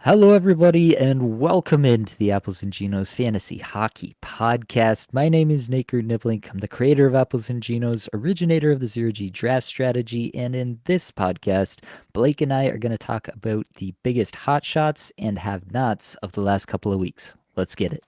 Hello, everybody, and welcome into the Apples and Ginos Fantasy Hockey Podcast. My name is Naker Niblink. I'm the creator of Apples and Ginos, originator of the Zero G Draft Strategy, and in this podcast, Blake and I are going to talk about the biggest hotshots and have-nots of the last couple of weeks. Let's get it.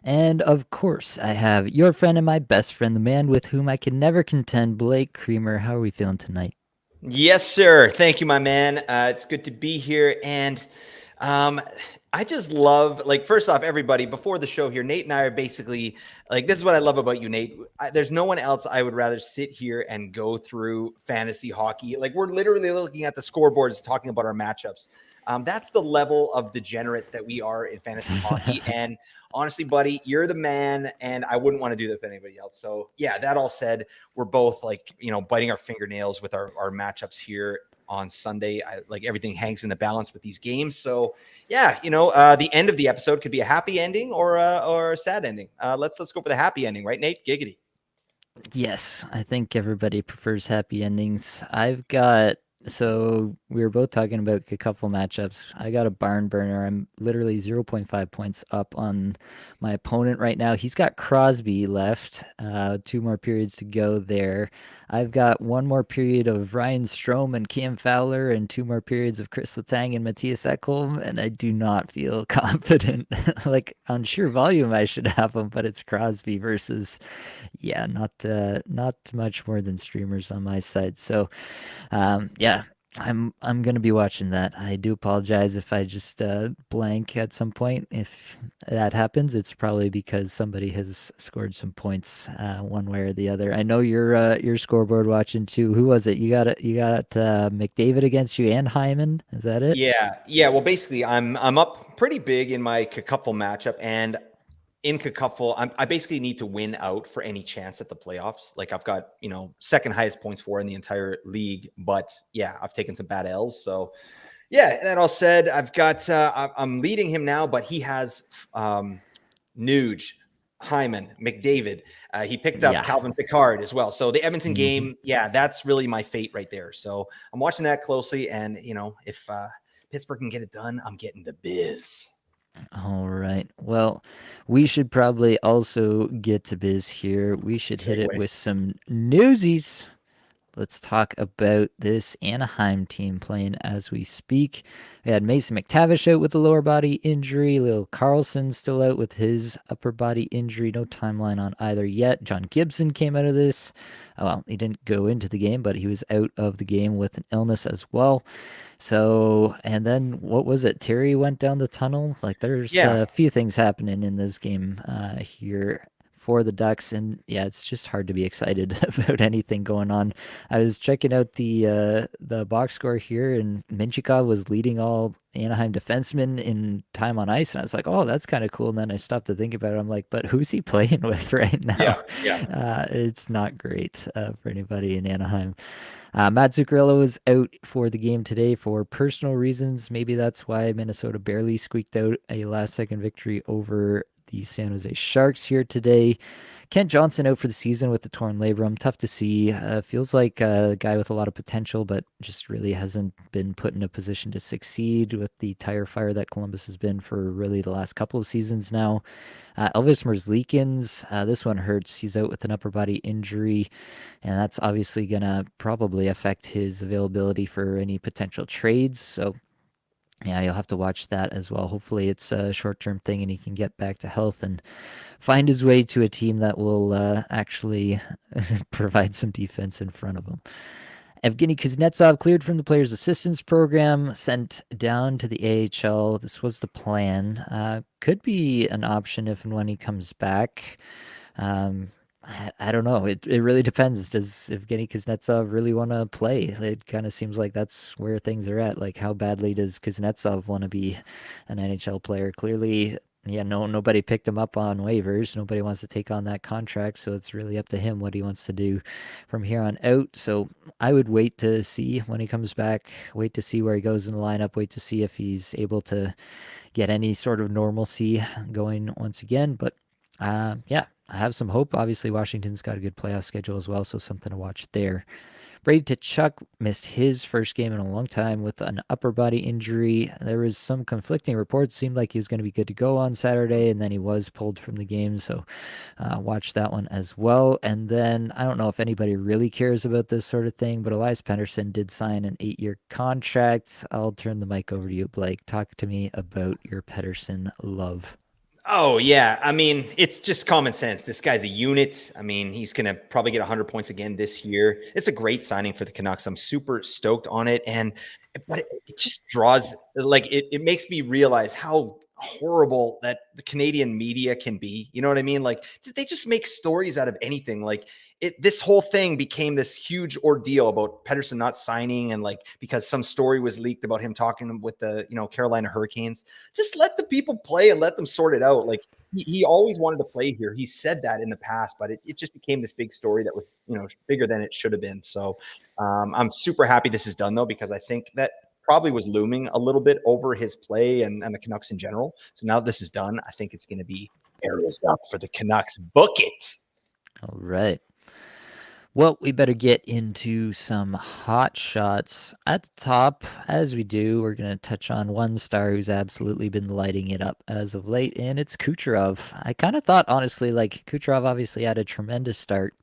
And of course, I have your friend and my best friend, the man with whom I can never contend, Blake Creamer. How are we feeling tonight? Yes, sir. Thank you, my man. It's good to be here. And I just love, first off, everybody, before the show here, Nate and I are basically this is what I love about you, Nate. There's no one else I would rather sit here and go through fantasy hockey. Like, we're literally looking at the scoreboards, talking about our matchups. That's the level of degenerates that we are in fantasy hockey. And honestly, buddy, you're the man, and I wouldn't want to do that with anybody else. So, yeah, that all said, we're both biting our fingernails with our matchups here on Sunday. Everything hangs in the balance with these games. So, yeah, the end of the episode could be a happy ending or a sad ending. Let's go for the happy ending, right, Nate? Giggity. Yes, I think everybody prefers happy endings. So we were both talking about a couple matchups. I got a barn burner. I'm literally 0.5 points up on my opponent right now. He's got Crosby left, 2 more periods to go there. I've got 1 more period of Ryan Strome and Cam Fowler and 2 more periods of Chris Letang and Matthias Ekholm, and I do not feel confident. On sheer volume, I should have him, but it's Crosby versus not much more than streamers on my side. So, yeah, I'm gonna be watching that. I do apologize if I just blank at some point. If that happens, it's probably because somebody has scored some points one way or the other. I know you're scoreboard watching too. Who was it? You got McDavid against you and Hyman. Is that it? Yeah. Well, basically, I'm up pretty big in my Cacuffle matchup, and in Cacuffle, I basically need to win out for any chance at the playoffs. Like, I've got, second highest points for in the entire league, but yeah, I've taken some bad L's. So yeah, that all said, I'm leading him now, but he has Nuge, Hyman, McDavid. He picked up Yeah. Calvin Pickard as well. So the Edmonton Mhm. game, yeah, that's really my fate right there. So I'm watching that closely, and if Pittsburgh can get it done, I'm getting the biz. All right. Well, we should probably also get to biz here. We should hit it Segue. with some newsies. Let's talk about this Anaheim team playing as we speak. We had Mason McTavish out with a lower body injury. Lil Carlson still out with his upper body injury. No timeline on either yet. John Gibson came out of this. Well, he didn't go into the game, but he was out of the game with an illness as well. So, and then what was it? Terry went down the tunnel. There's Yeah. a few things happening in this game here for the Ducks, and yeah, it's just hard to be excited about anything going on. I was checking out the box score here, and Minchikov was leading all Anaheim defensemen in time on ice, and I was like, oh, that's kind of cool. And then I stopped to think about it. I'm like, but who's he playing with right Yeah. now? Yeah. It's not great for anybody in Anaheim. Matt Zuccarello is out for the game today for personal reasons. Maybe that's why Minnesota barely squeaked out a last-second victory over the San Jose Sharks here today. Kent Johnson out for the season with the torn labrum. Tough to see. Feels like a guy with a lot of potential, but just really hasn't been put in a position to succeed with the tire fire that Columbus has been for really the last couple of seasons now. Elvis Merzlikins, this one hurts. He's out with an upper body injury, and that's obviously going to probably affect his availability for any potential trades. So, yeah, you'll have to watch that as well. Hopefully, it's a short term thing and he can get back to health and find his way to a team that will actually provide some defense in front of him. Evgeny Kuznetsov cleared from the players' assistance program, sent down to the AHL. This was the plan. Could be an option if and when he comes back. I don't know. It really depends. Does Evgeny Kuznetsov really want to play? It kind of seems like that's where things are at. Like, how badly does Kuznetsov want to be an NHL player? Clearly Yeah, nobody picked him up on waivers. Nobody wants to take on that contract, so it's really up to him what he wants to do from here on out. So I would wait to see when he comes back, wait to see where he goes in the lineup, wait to see if he's able to get any sort of normalcy going once again. But yeah, I have some hope. Obviously, Washington's got a good playoff schedule as well, so something to watch there. Brady Tkachuk missed his first game in a long time with an upper body injury. There was some conflicting reports. It seemed like he was going to be good to go on Saturday, and then he was pulled from the game. So watch that one as well. And then I don't know if anybody really cares about this sort of thing, but Elias Pettersson did sign an 8-year contract. I'll turn the mic over to you, Blake. Talk to me about your Pettersson love. Oh, yeah. I mean, it's just common sense. This guy's a unit. I mean, he's going to probably get 100 points again this year. It's a great signing for the Canucks. I'm super stoked on it. But it just draws, like, it makes me realize how horrible that the Canadian media can be. You know what I mean? Like, they just make stories out of anything. Like, this whole thing became this huge ordeal about Pettersson not signing, and like because some story was leaked about him talking with the Carolina Hurricanes. Just let the people play and let them sort it out. Like he always wanted to play here. He said that in the past, but it just became this big story that was bigger than it should have been. So I'm super happy this is done though, because I think that probably was looming a little bit over his play and the Canucks in general. So now this is done, I think it's going to be arrows up for the Canucks. Book it. All right. Well, we better get into some hot shots. At the top, as we do, we're going to touch on one star who's absolutely been lighting it up as of late, and it's Kucherov. I kind of thought, honestly, like Kucherov obviously had a tremendous start,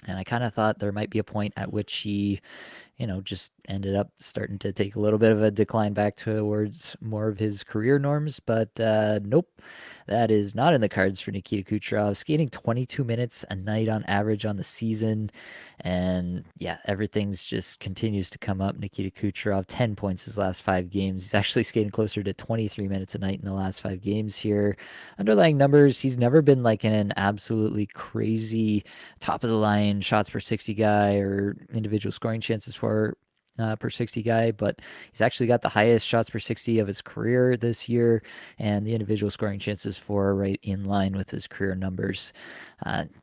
and I kind of thought there might be a point at which he just ended up starting to take a little bit of a decline back towards more of his career norms. But nope, that is not in the cards for Nikita Kucherov. Skating 22 minutes a night on average on the season. And yeah, everything's just continues to come up. Nikita Kucherov, 10 points his last 5 games. He's actually skating closer to 23 minutes a night in the last 5 games here. Underlying numbers, he's never been like an absolutely crazy top of the line shots per 60 guy or individual scoring chances for per 60 guy, but he's actually got the highest shots per 60 of his career this year, and the individual scoring chances for right in line with his career numbers.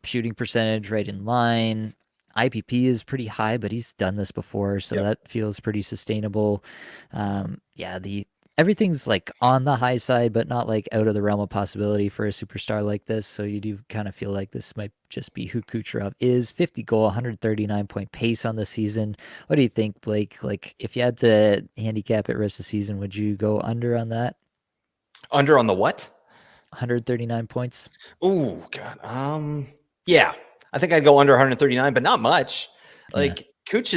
Shooting percentage right in line. IPP is pretty high, but he's done this before, so Yep. that feels pretty sustainable. Yeah, the everything's like on the high side, but not like out of the realm of possibility for a superstar like this. So you do kind of feel like this might just be who Kucherov is. 50 goal, 139-point pace on the season. What do you think, Blake? Like, if you had to handicap it rest of the season, would you go under on that? Under on the what? 139 points? Oh God. Yeah, I think I'd go under 139, but not much. Yeah. Like Cooch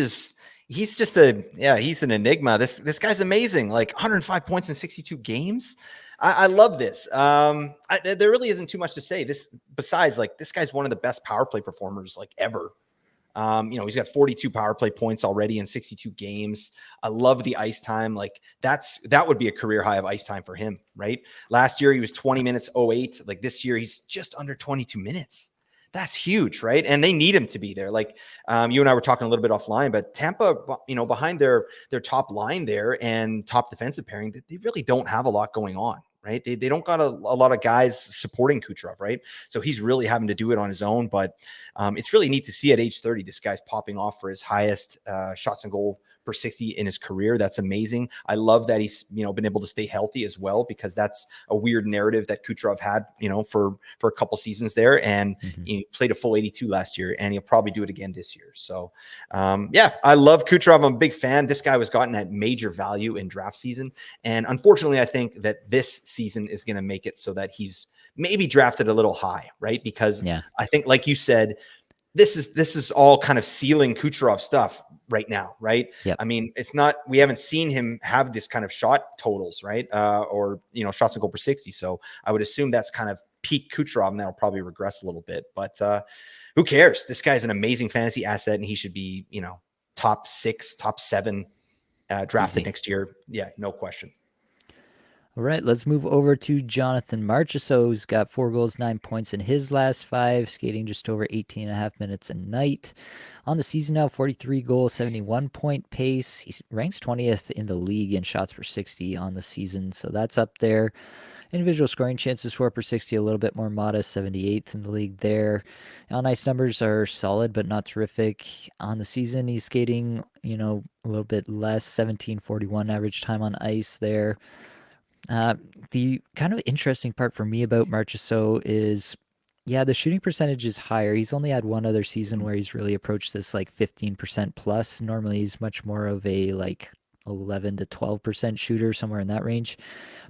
he's just he's an enigma. This guy's amazing. Like 105 points in 62 games. I love this. There really isn't too much to say. Besides, like, this guy's one of the best power play performers like ever. He's got 42 power play points already in 62 games. I love the ice time. Like that would be a career high of ice time for him, right? Last year he was 20 minutes 08. Like this year he's just under 22 minutes. That's huge, right? And they need him to be there. Like you and I were talking a little bit offline, but Tampa, behind their top line there and top defensive pairing, they really don't have a lot going on, right? They don't got a lot of guys supporting Kucherov, right? So he's really having to do it on his own. But it's really neat to see at age 30, this guy's popping off for his highest shots and goal per 60 in his career. That's amazing. I love that he's been able to stay healthy as well, because that's a weird narrative that Kucherov had for a couple seasons there, and he played a full 82 last year, and he'll probably do it again this year. So yeah, I love Kucherov. I'm a big fan. This guy was gotten at major value in draft season, and unfortunately I think that this season is going to make it so that he's maybe drafted a little high, right? Because Yeah. I think, like you said, this is all kind of ceiling Kucherov stuff right now, right? Yep. I mean, we haven't seen him have this kind of shot totals, right? Or shots and goal per 60. So I would assume that's kind of peak Kucherov, and that'll probably regress a little bit. But who cares? This guy's an amazing fantasy asset, and he should be top 6, top 7 drafted Easy. next year. Yeah, no question. All right, let's move over to Jonathan Marchessault, who's got 4 goals, 9 points in his last five, skating just over 18 and a half minutes a night. On the season now, 43 goals, 71-point pace. He ranks 20th in the league in shots per 60 on the season, so that's up there. Individual scoring chances for per 60, a little bit more modest, 78th in the league there. On ice numbers are solid, but not terrific. On the season, he's skating, a little bit less, 17:41 average time on ice there. The kind of interesting part for me about Marchessault is, yeah, the shooting percentage is higher. He's only had one other season where he's really approached this like 15% plus. Normally, he's much more of a like 11 to 12% shooter, somewhere in that range.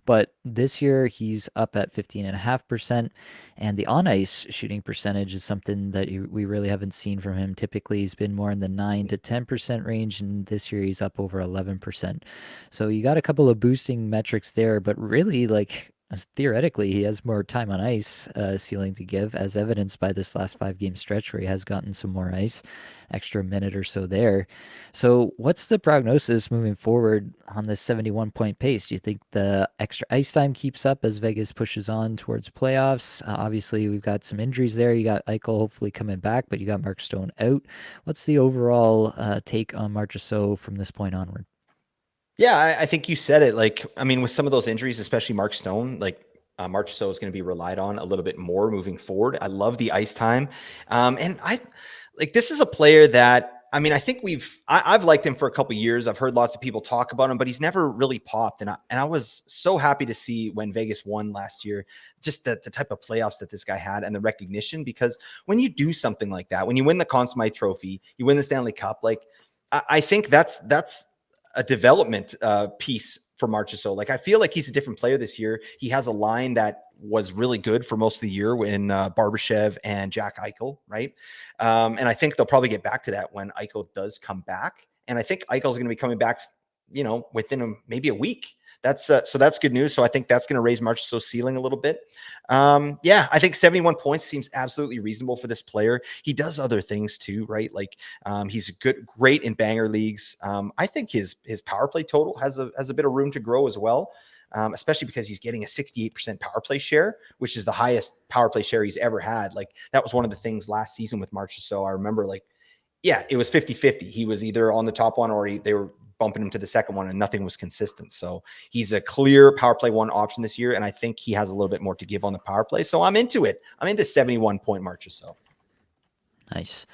But this year he's up at 15.5%. And the on ice shooting percentage is something that we really haven't seen from him. Typically, he's been more in the 9 to 10% range. And this year he's up over 11%. So you got a couple of boosting metrics there. But really, like, theoretically, he has more time on ice ceiling to give, as evidenced by this last 5 game stretch where he has gotten some more ice, extra minute or so there. So, what's the prognosis moving forward on this 71-point pace? Do you think the extra ice time keeps up as Vegas pushes on towards playoffs? Obviously, we've got some injuries there. You got Eichel hopefully coming back, but you got Mark Stone out. What's the overall take on Marchessault from this point onward? Yeah, I think you said it. Like, I mean, with some of those injuries, especially Mark Stone, like Marchessault is going to be relied on a little bit more moving forward. I love the ice time, and I like this is a player that I mean, I think I've liked him for a couple of years. I've heard lots of people talk about him, but he's never really popped. And I was so happy to see when Vegas won last year, just the type of playoffs that this guy had and the recognition. Because when you do something like that, when you win the Conn Smythe Trophy, you win the Stanley Cup, like I think that's a development piece for Marchessault. Like I feel like he's a different player this year. He has a line that was really good for most of the year when Barbashev and Jack Eichel, right? And I think they'll probably get back to that when Eichel does come back. And I think Eichel's going to be coming back, within maybe a week. So that's good news. So I think that's going to raise Marchessault's ceiling a little bit. Yeah, I think 71 points seems absolutely reasonable for this player. He does other things too, right? Like he's great in banger leagues. I think his power play total has a bit of room to grow as well. Especially because he's getting a 68% power play share, which is the highest power play share he's ever had. Like that was one of the things last season with Marchessault. I remember yeah, it was 50-50. He was either on the top one or they were bumping him to the second one and nothing was consistent. So he's a clear power play one option this year. And I think he has a little bit more to give on the power play. So I'm into it. I'm into 71-point Marchessault. Nice.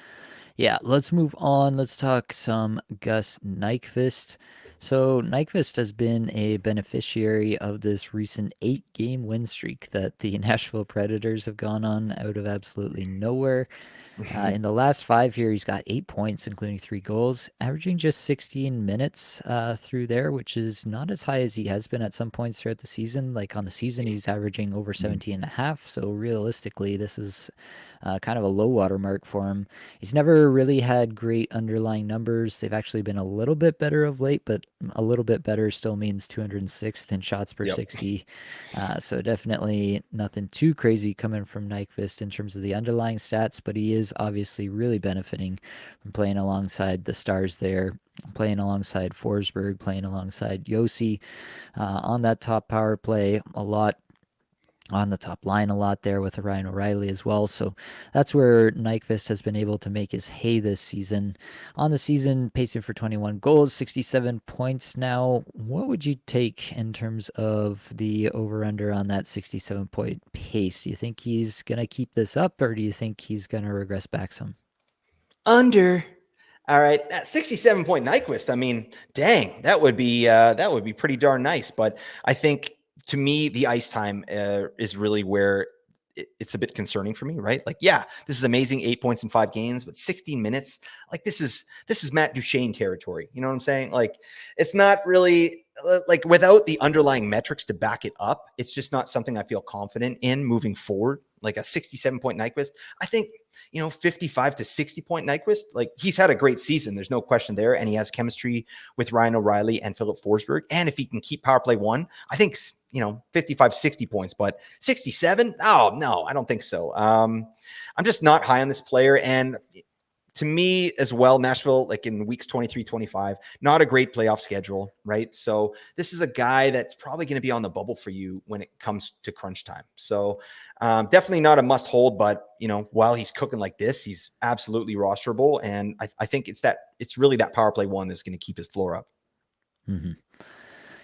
Yeah, let's move on. Let's talk some Gus Nyquist. So, Nyquist has been a beneficiary of this recent 8 game win streak that the Nashville Predators have gone on out of absolutely nowhere. In the last 5 here, he's got 8 points, including 3 goals, averaging just 16 minutes through there, which is not as high as he has been at some points throughout the season. Like on the season, he's averaging over 17 and a half. So realistically, this is kind of a low water mark for him. He's never really had great underlying numbers. They've actually been a little bit better of late, but a little bit better still means 206th in shots per Yep. 60. So definitely nothing too crazy coming from Nyquist in terms of the underlying stats, but he is obviously really benefiting from playing alongside the stars there, playing alongside Forsberg, playing alongside Yossi on that top power play a lot, on the top line a lot there with Ryan O'Reilly as well. So that's where Nyquist has been able to make his hay this season. On the season, pacing for 21 goals, 67 points now. What would you take in terms of the over-under on that 67-point pace? Do you think he's going to keep this up, or do you think he's going to regress back some? Under. All right, 67-point Nyquist. I mean, dang, that would be pretty darn nice. But I think to me, the ice time is really where it's a bit concerning for me, right? Like, yeah, this is amazing, 8 points in 5 games, but 16 minutes, like this is Matt Duchene territory. You know what I'm saying? Like, it's not really like without the underlying metrics to back it up, it's just not something I feel confident in moving forward. Like a 67-point Nyquist, I think 55 to 60-point Nyquist, like he's had a great season. There's no question there. And he has chemistry with Ryan O'Reilly and Philip Forsberg. And if he can keep power play one, I think, 55, 60 points, but 67. Oh no, I don't think so. I'm just not high on this player. And to me as well, Nashville, like in weeks 23, 25, not a great playoff schedule, right? So this is a guy that's probably going to be on the bubble for you when it comes to crunch time. So definitely not a must hold, but while he's cooking like this, he's absolutely rosterable. And I think it's really that power play one that's going to keep his floor up. Mm-hmm.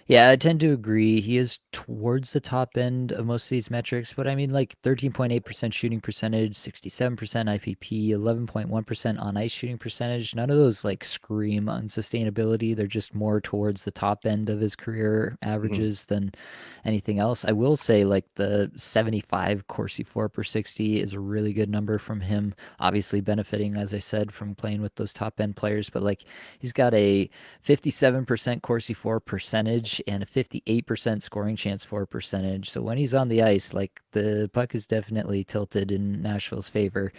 Yeah, I tend to agree. He is towards the top end of most of these metrics, but I mean, like 13.8% shooting percentage, 67% IPP, 11.1% on ice shooting percentage. None of those like scream unsustainability. They're just more towards the top end of his career Mm-hmm. averages than anything else. I will say, like, the 75 Corsi 4 per 60 is a really good number from him. Obviously, benefiting, as I said, from playing with those top end players, but like, he's got a 57% Corsi 4 percentage and a 58% scoring chance for percentage. So when he's on the ice, like, the puck is definitely tilted in Nashville's favor.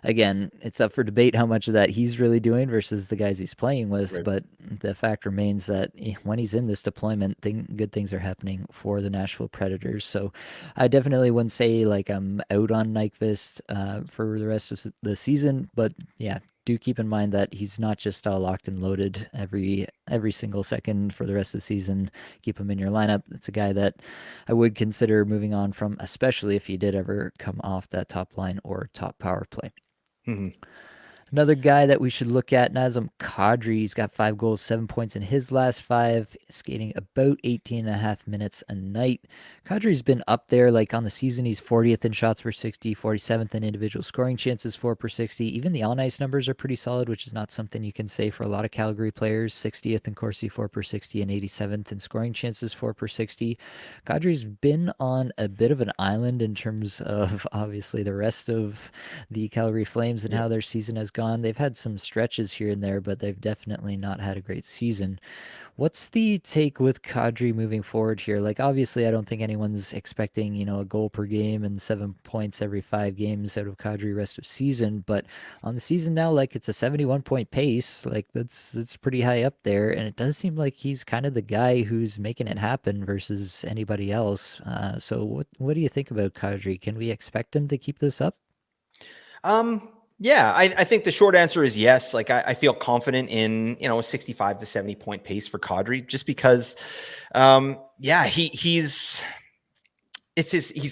Again, it's up for debate how much of that he's really doing versus the guys he's playing with, Right. but the fact remains that when he's in this deployment, good things are happening for the Nashville Predators. So I definitely wouldn't say like I'm out on Nyquist for the rest of the season, but yeah, do keep in mind that he's not just locked and loaded every single second for the rest of the season. Keep him in your lineup. It's a guy that I would consider moving on from, especially if he did ever come off that top line or top power play. Mm-hmm. Another guy that we should look at, Nazem Kadri. He's got 5 goals, 7 points in his last five, skating about 18 and a half minutes a night. Kadri's been up there, like on the season, he's 40th in shots per 60, 47th in individual scoring chances for per 60. Even the on ice numbers are pretty solid, which is not something you can say for a lot of Calgary players. 60th in Corsi 4 per 60 and 87th in scoring chances 4 per 60. Kadri's been on a bit of an island in terms of obviously the rest of the Calgary Flames and Yeah. how their season has gone. They've had some stretches here and there, but they've definitely not had a great season. What's the take with Kadri moving forward here? Like, obviously, I don't think anyone's expecting, a goal per game and 7 points every 5 games out of Kadri rest of season. But on the season now, like, it's a 71 point pace. Like, that's pretty high up there, and it does seem like he's kind of the guy who's making it happen versus anybody else. So what do you think about Kadri? Can we expect him to keep this up? Yeah, I think the short answer is yes. Like I feel confident in, a 65 to 70 point pace for Kadri just because yeah, he's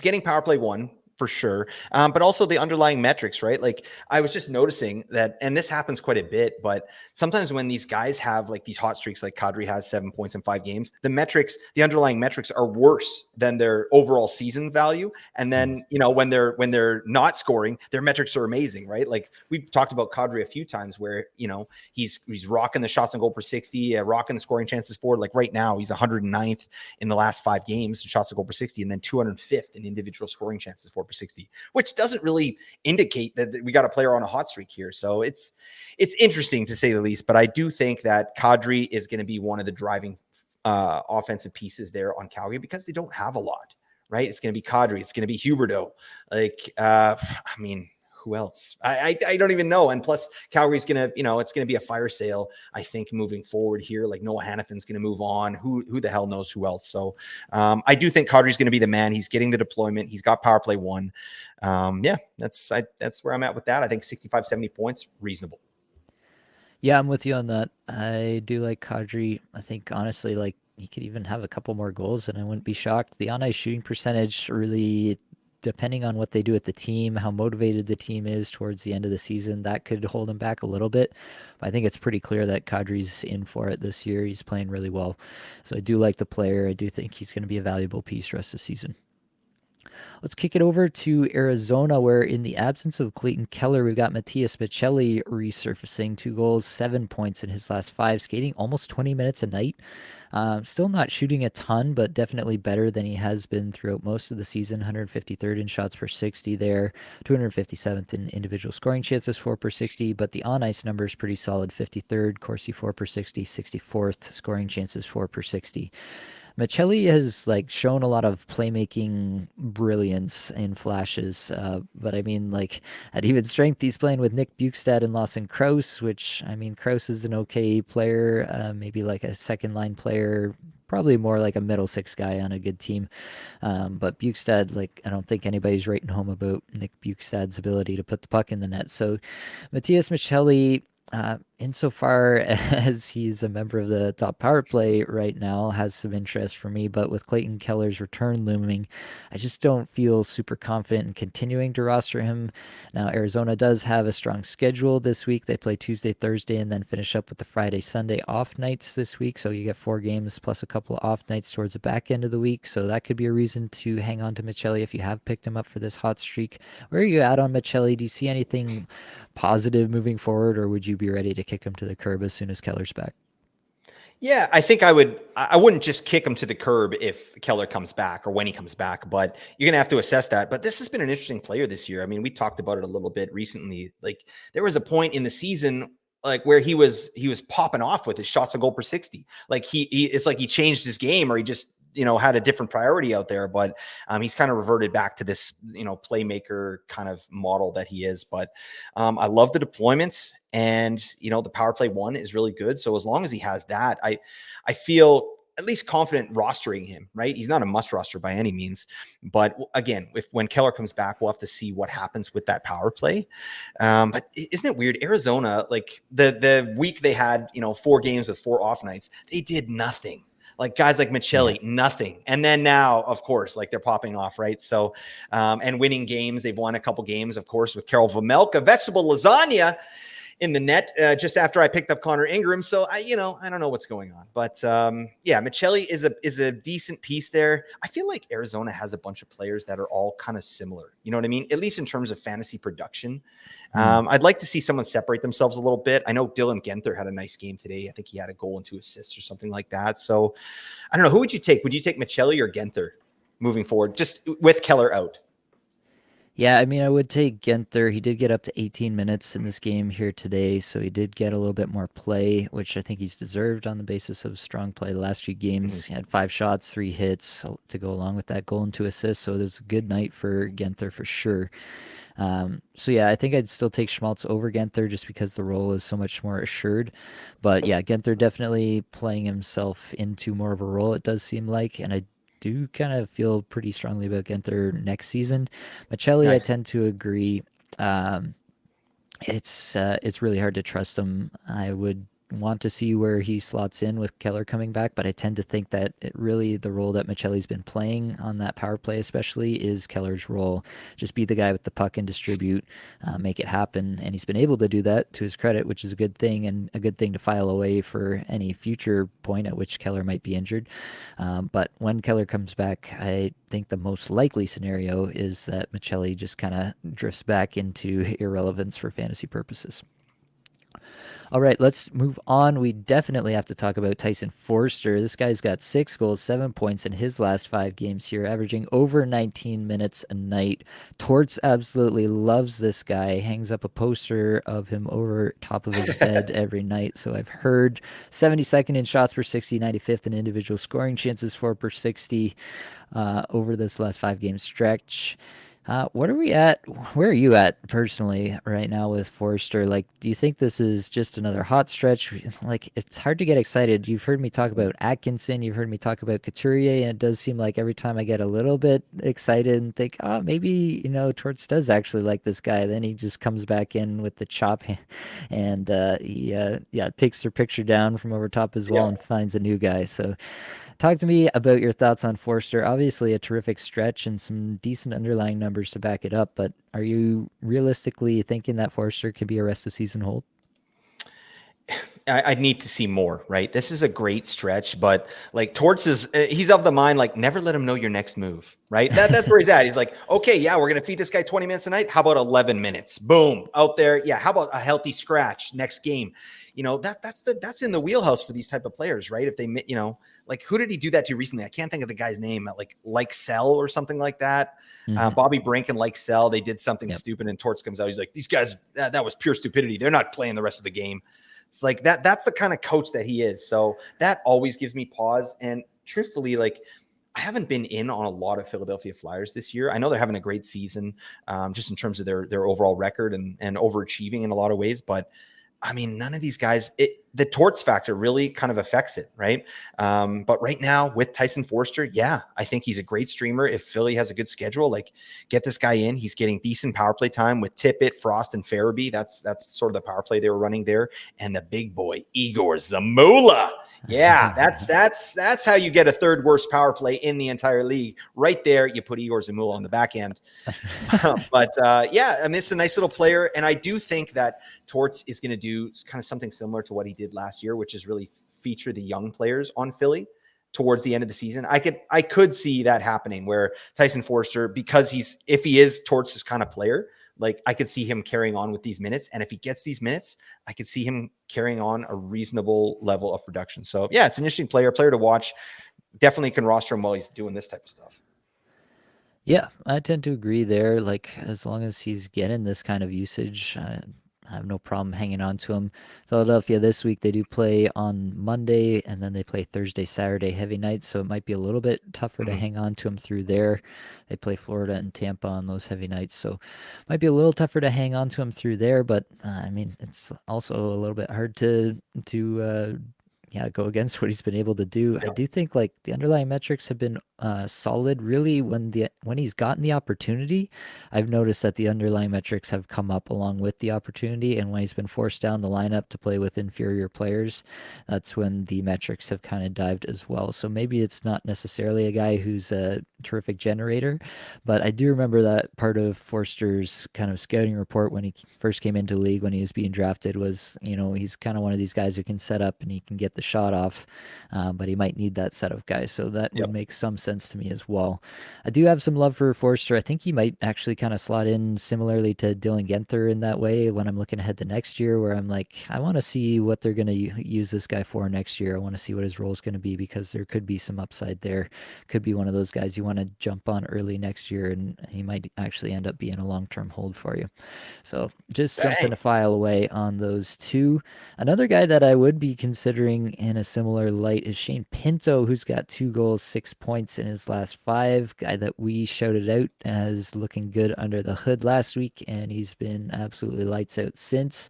getting power play one for sure. But also the underlying metrics, right? Like I was just noticing that, and this happens quite a bit, but sometimes when these guys have like these hot streaks, like Kadri has 7 points in 5 games, the underlying metrics are worse than their overall season value. And Mm. then, when they're not scoring, their metrics are amazing, right? Like we've talked about Kadri a few times where, he's rocking the shots on goal per 60, rocking the scoring chances for. Like right now, he's 109th in the last 5 games, shots on goal per 60, and then 205th in individual scoring chances for per 60, which doesn't really indicate that we got a player on a hot streak here. So it's interesting to say the least, but I do think that Kadri is going to be one of the driving offensive pieces there on Calgary because they don't have a lot, right? It's going to be Kadri. It's going to be Huberdeau. Like, I mean, who else? I don't even know. And plus, Calgary's gonna, it's gonna be a fire sale. I think moving forward here, like Noah Hannafin's gonna move on. Who the hell knows who else? So I do think Kadri's gonna be the man. He's getting the deployment. He's got power play one. Yeah, that's where I'm at with that. I think 65, 70 points, reasonable. Yeah, I'm with you on that. I do like Kadri. I think honestly, like, he could even have a couple more goals, and I wouldn't be shocked. The on ice shooting percentage really, depending on what they do with the team, how motivated the team is towards the end of the season, that could hold him back a little bit. But I think it's pretty clear that Kadri's in for it this year. He's playing really well, so I do like the player. I do think he's going to be a valuable piece for us this season. Let's kick it over to Arizona, where in the absence of Clayton Keller, we've got Matias Michelli resurfacing. 2 goals, 7 points in his last five, skating almost 20 minutes a night. Still not shooting a ton, but definitely better than he has been throughout most of the season. 153rd in shots per 60 there, 257th in individual scoring chances 4 per 60, but the on ice number is pretty solid. 53rd, Corsi 4 per 60, 64th scoring chances 4 per 60. Michelli has like shown a lot of playmaking brilliance in flashes, but I mean, like, at even strength, he's playing with Nick Bukestad and Lawson Krause, which, I mean, Krause is an okay player, maybe like a second line player, probably more like a middle six guy on a good team. But Bukestad, like, I don't think anybody's writing home about Nick Bukestad's ability to put the puck in the net. So Matthias Michelli, insofar as he's a member of the top power play right now, has some interest for me. But with Clayton Keller's return looming, I just don't feel super confident in continuing to roster him. Now, Arizona does have a strong schedule this week. They play Tuesday, Thursday, and then finish up with the Friday, Sunday off nights this week. So you get 4 games plus a couple of off nights towards the back end of the week. So that could be a reason to hang on to Michelli if you have picked him up for this hot streak. Where are you at on Michelli? Do you see anything positive moving forward, or would you be ready to kick him to the curb as soon as Keller's back? Yeah, I think I would. I wouldn't just kick him to the curb if Keller comes back or when he comes back, but you're going to have to assess that. But this has been an interesting player this year. I mean, we talked about it a little bit recently. Like there was a point in the season like where he was popping off with his shots on goal per 60. Like he it's like he changed his game or he just had a different priority out there, but he's kind of reverted back to this, playmaker kind of model that he is. But I love the deployments and, the power play one is really good. So as long as he has that, I feel at least confident rostering him, right? He's not a must roster by any means, but again, when Keller comes back, we'll have to see what happens with that power play. But isn't it weird? Arizona, like the week they had, 4 games with 4 off nights, they did nothing. Like guys like Michelli, nothing. And then now, of course, like they're popping off, right? So, and winning games. They've won a couple games, of course, with Carol Vamelka, vegetable lasagna in the net just after I picked up Connor Ingram. So I don't know what's going on, but yeah, Michelli is a decent piece there. I feel like Arizona has a bunch of players that are all kind of similar. You know what I mean? At least in terms of fantasy production. I'd like to see someone separate themselves a little bit. I know Dylan Genther had a nice game today. I think he had a goal and 2 assists or something like that. So I don't know. Who would you take? Would you take Michelli or Genther moving forward, just with Keller out? Yeah, I mean, I would take Genther. He did get up to 18 minutes in this game here today, so he did get a little bit more play, which I think he's deserved on the basis of strong play the last few games. He had 5 shots, 3 hits to go along with that goal and 2 assists, so it was a good night for Genther for sure. So yeah, I think I'd still take Schmaltz over Genther just because the role is so much more assured. But yeah, Genther definitely playing himself into more of a role, it does seem like, and I do kind of feel pretty strongly about Genther next season. Michelli, I Nice. tend to agree. It's really hard to trust him. I would want to see where he slots in with Keller coming back, but I tend to think that really the role that Michelli's been playing on that power play especially is Keller's role. Just be the guy with the puck and distribute, make it happen. And he's been able to do that to his credit, which is a good thing and a good thing to file away for any future point at which Keller might be injured. But when Keller comes back, I think the most likely scenario is that Michelli just kind of drifts back into irrelevance for fantasy purposes. All right, let's move on. We definitely have to talk about Tyson Forster. This guy's got 6 goals, 7 points in his last 5 games here, averaging over 19 minutes a night. Torts absolutely loves this guy, hangs up a poster of him over top of his bed every night. So I've heard 72nd in shots per 60, 95th in individual scoring chances for per 60 over this last 5 game stretch. What are we at? Where are you at personally right now with Forster? Like, do you think this is just another hot stretch? Like, it's hard to get excited. You've heard me talk about Atkinson, you've heard me talk about Couturier, and it does seem like every time I get a little bit excited and think, oh, maybe, Torts does actually like this guy, then he just comes back in with the chop and he takes their picture down from over top his wall Yeah. and finds a new guy. So, talk to me about your thoughts on Forster. Obviously, a terrific stretch and some decent underlying numbers to back it up, but are you realistically thinking that Forster could be a rest of season hold? I'd need to see more, right? This is a great stretch, but like Torts is, he's of the mind, like never let him know your next move, right? That's where he's at. He's like, okay, yeah, we're going to feed this guy 20 minutes a night. How about 11 minutes? Boom, out there. Yeah. How about a healthy scratch next game? That's in the wheelhouse for these type of players, right? If they, like who did he do that to recently? I can't think of the guy's name, like Sell or something like that. Mm-hmm. Bobby Brink and like Sell, they did something Yep. stupid and Torts comes out. He's like, these guys, that was pure stupidity. They're not playing the rest of the game. It's like that's the kind of coach that he is. So that always gives me pause. And truthfully, like I haven't been in on a lot of Philadelphia Flyers this year. I know they're having a great season, just in terms of their overall record and overachieving in a lot of ways. But I mean, none of these guys, the torts factor really kind of affects it, right? But right now with Tyson Foerster, yeah, I think he's a great streamer. If Philly has a good schedule, like get this guy in. He's getting decent power play time with Tippett, Frost, and Farabee. That's sort of the power play they were running there. And the big boy, Igor Zamula. Yeah, that's how you get a third worst power play in the entire league. Right there, you put Igor Zamula on the back end. Yeah, I mean, it's a nice little player. And I do think that Torts is going to do kind of something similar to what he did last year, which is really feature the young players on Philly towards the end of the season. I could see that happening where Tyson Foerster, because if he is Torts' kind of player, like I could see him carrying on with these minutes. And if he gets these minutes, I could see him carrying on a reasonable level of production. So yeah, it's an interesting player to watch. Definitely can roster him while he's doing this type of stuff. Yeah, I tend to agree there. Like, as long as he's getting this kind of usage, I have no problem hanging on to him. Philadelphia this week, they do play on Monday, and then they play Thursday, Saturday, heavy nights, so it might be a little bit tougher to hang on to him through there. They play Florida and Tampa on those heavy nights, so it might be a little tougher to hang on to him through there, but, I mean, it's also a little bit hard to go against what he's been able to do. I do think like the underlying metrics have been solid. Really, when he's gotten the opportunity, I've noticed that the underlying metrics have come up along with the opportunity. And when he's been forced down the lineup to play with inferior players, that's when the metrics have kind of dived as well. So maybe it's not necessarily a guy who's a terrific generator, but I do remember that part of Forster's kind of scouting report when he first came into the league, when he was being drafted, was, he's kind of one of these guys who can set up and he can get the shot off, but he might need that setup guy. So that would make some sense to me as well. I do have some love for Forster. I think he might actually kind of slot in similarly to Dylan Genther in that way when I'm looking ahead to next year, where I'm like, I want to see what they're going to use this guy for next year. I want to see what his role is going to be, because there could be some upside there. Could be one of those guys you want to jump on early next year, and he might actually end up being a long-term hold for you. So just something to file away on those two. Another guy that I would be considering in a similar light is Shane Pinto, who's got 2 goals, 6 points in his last 5. Guy that we shouted out as looking good under the hood last week, and he's been absolutely lights out since.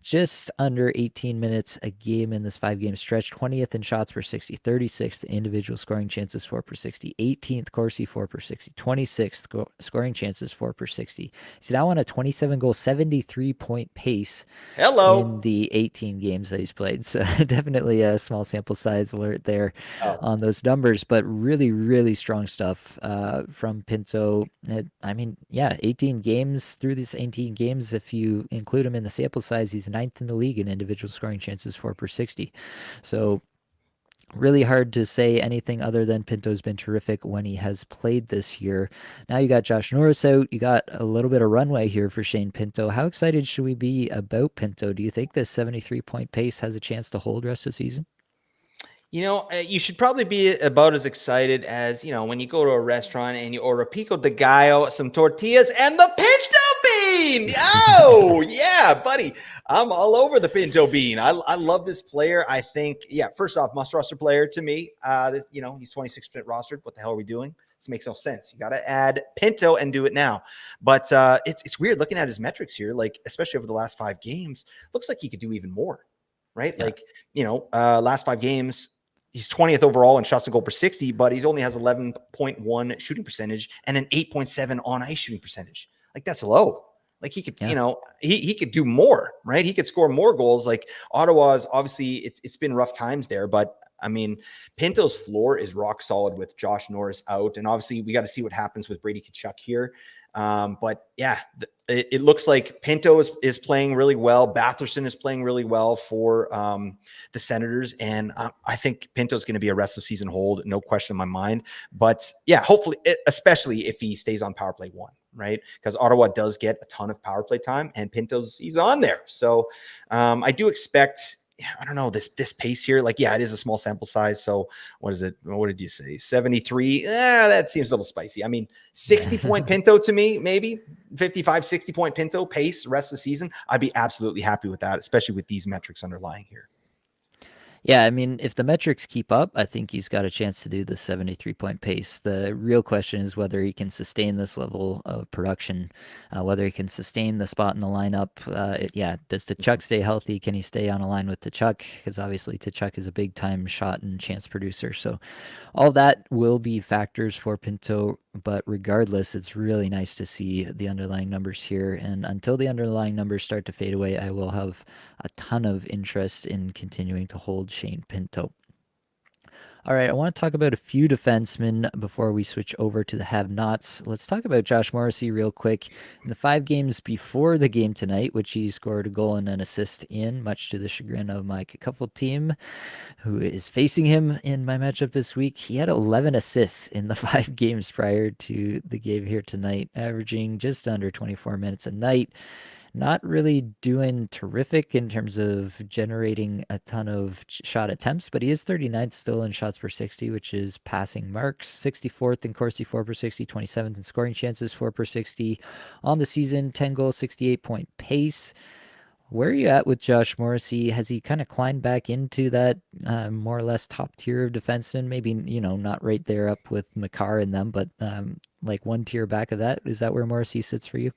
Just under 18 minutes a game in this 5-game stretch, 20th in shots per 60, 36th individual scoring chances 4 per 60, 18th Corsi 4 per 60, 26th scoring chances 4 per 60. He's now on a 27-goal, 73-point pace in the 18 games that he's played. So definitely a small sample size alert there on those numbers, but really, really strong stuff from Pinto. 18 games through these 18 games, if you include him in the sample size, he's 9th in the league in individual scoring chances 4 per 60. So really hard to say anything other than Pinto's been terrific when he has played this year. Now you got Josh Norris out. You got a little bit of runway here for Shane Pinto. How excited should we be about Pinto? Do you think this 73-point pace has a chance to hold rest of the season? You should probably be about as excited as, when you go to a restaurant and you order pico de gallo, some tortillas, and the pinto bean. Oh, yeah, buddy. I'm all over the pinto bean. I love this player. I think, first off, must roster player to me. He's 26% rostered. What the hell are we doing? This makes no sense. You got to add Pinto and do it now. But it's weird looking at his metrics here, like especially over the last 5 games. Looks like he could do even more, right? Yeah. Last 5 games, he's 20th overall in shots and goal per 60, but he only has 11.1 shooting percentage and an 8.7 on ice shooting percentage. Like that's low. Like he could, he could do more, right? He could score more goals. Like Ottawa's obviously it's been rough times there, but I mean, Pinto's floor is rock solid with Josh Norris out. And obviously we got to see what happens with Brady Tkachuk here. But yeah, it looks like Pinto is playing really well. Batherson is playing really well for the Senators. And I think Pinto's going to be a rest of season hold. No question in my mind. But yeah, hopefully, especially if he stays on power play 1, right? Because Ottawa does get a ton of power play time and he's on there. So I do expect, I don't know, this pace here. Like, yeah, it is a small sample size. So what is it? What did you say? 73. That seems a little spicy. I mean, 60-point Pinto to me, maybe 55, 60-point Pinto pace rest of the season. I'd be absolutely happy with that, especially with these metrics underlying here. Yeah, I mean, if the metrics keep up, I think he's got a chance to do the 73-point pace. The real question is whether he can sustain this level of production, whether he can sustain the spot in the lineup. Yeah, does Tkachuk stay healthy? Can he stay on a line with Tkachuk? Because obviously Tkachuk is a big time shot and chance producer. So all that will be factors for Pinto, but regardless, it's really nice to see the underlying numbers here. And until the underlying numbers start to fade away, I will have a ton of interest in continuing to hold Shane Pinto. All right, I want to talk about a few defensemen before we switch over to the have-nots. Let's talk about Josh Morrissey real quick. In the 5 games before the game tonight, which he scored a goal and an assist in, much to the chagrin of my Cacuffle team, who is facing him in my matchup this week, he had 11 assists in the 5 games prior to the game here tonight, averaging just under 24 minutes a night. Not really doing terrific in terms of generating a ton of shot attempts, but he is 39th still in shots per 60, which is passing marks. 64th in Corsi 4 per 60, 27th in scoring chances 4 per 60 on the season, 10 goals, 68-point pace. Where are you at with Josh Morrissey? Has he kind of climbed back into that more or less top tier of defensemen? Maybe, not right there up with Makar and them, but like one tier back of that. Is that where Morrissey sits for you?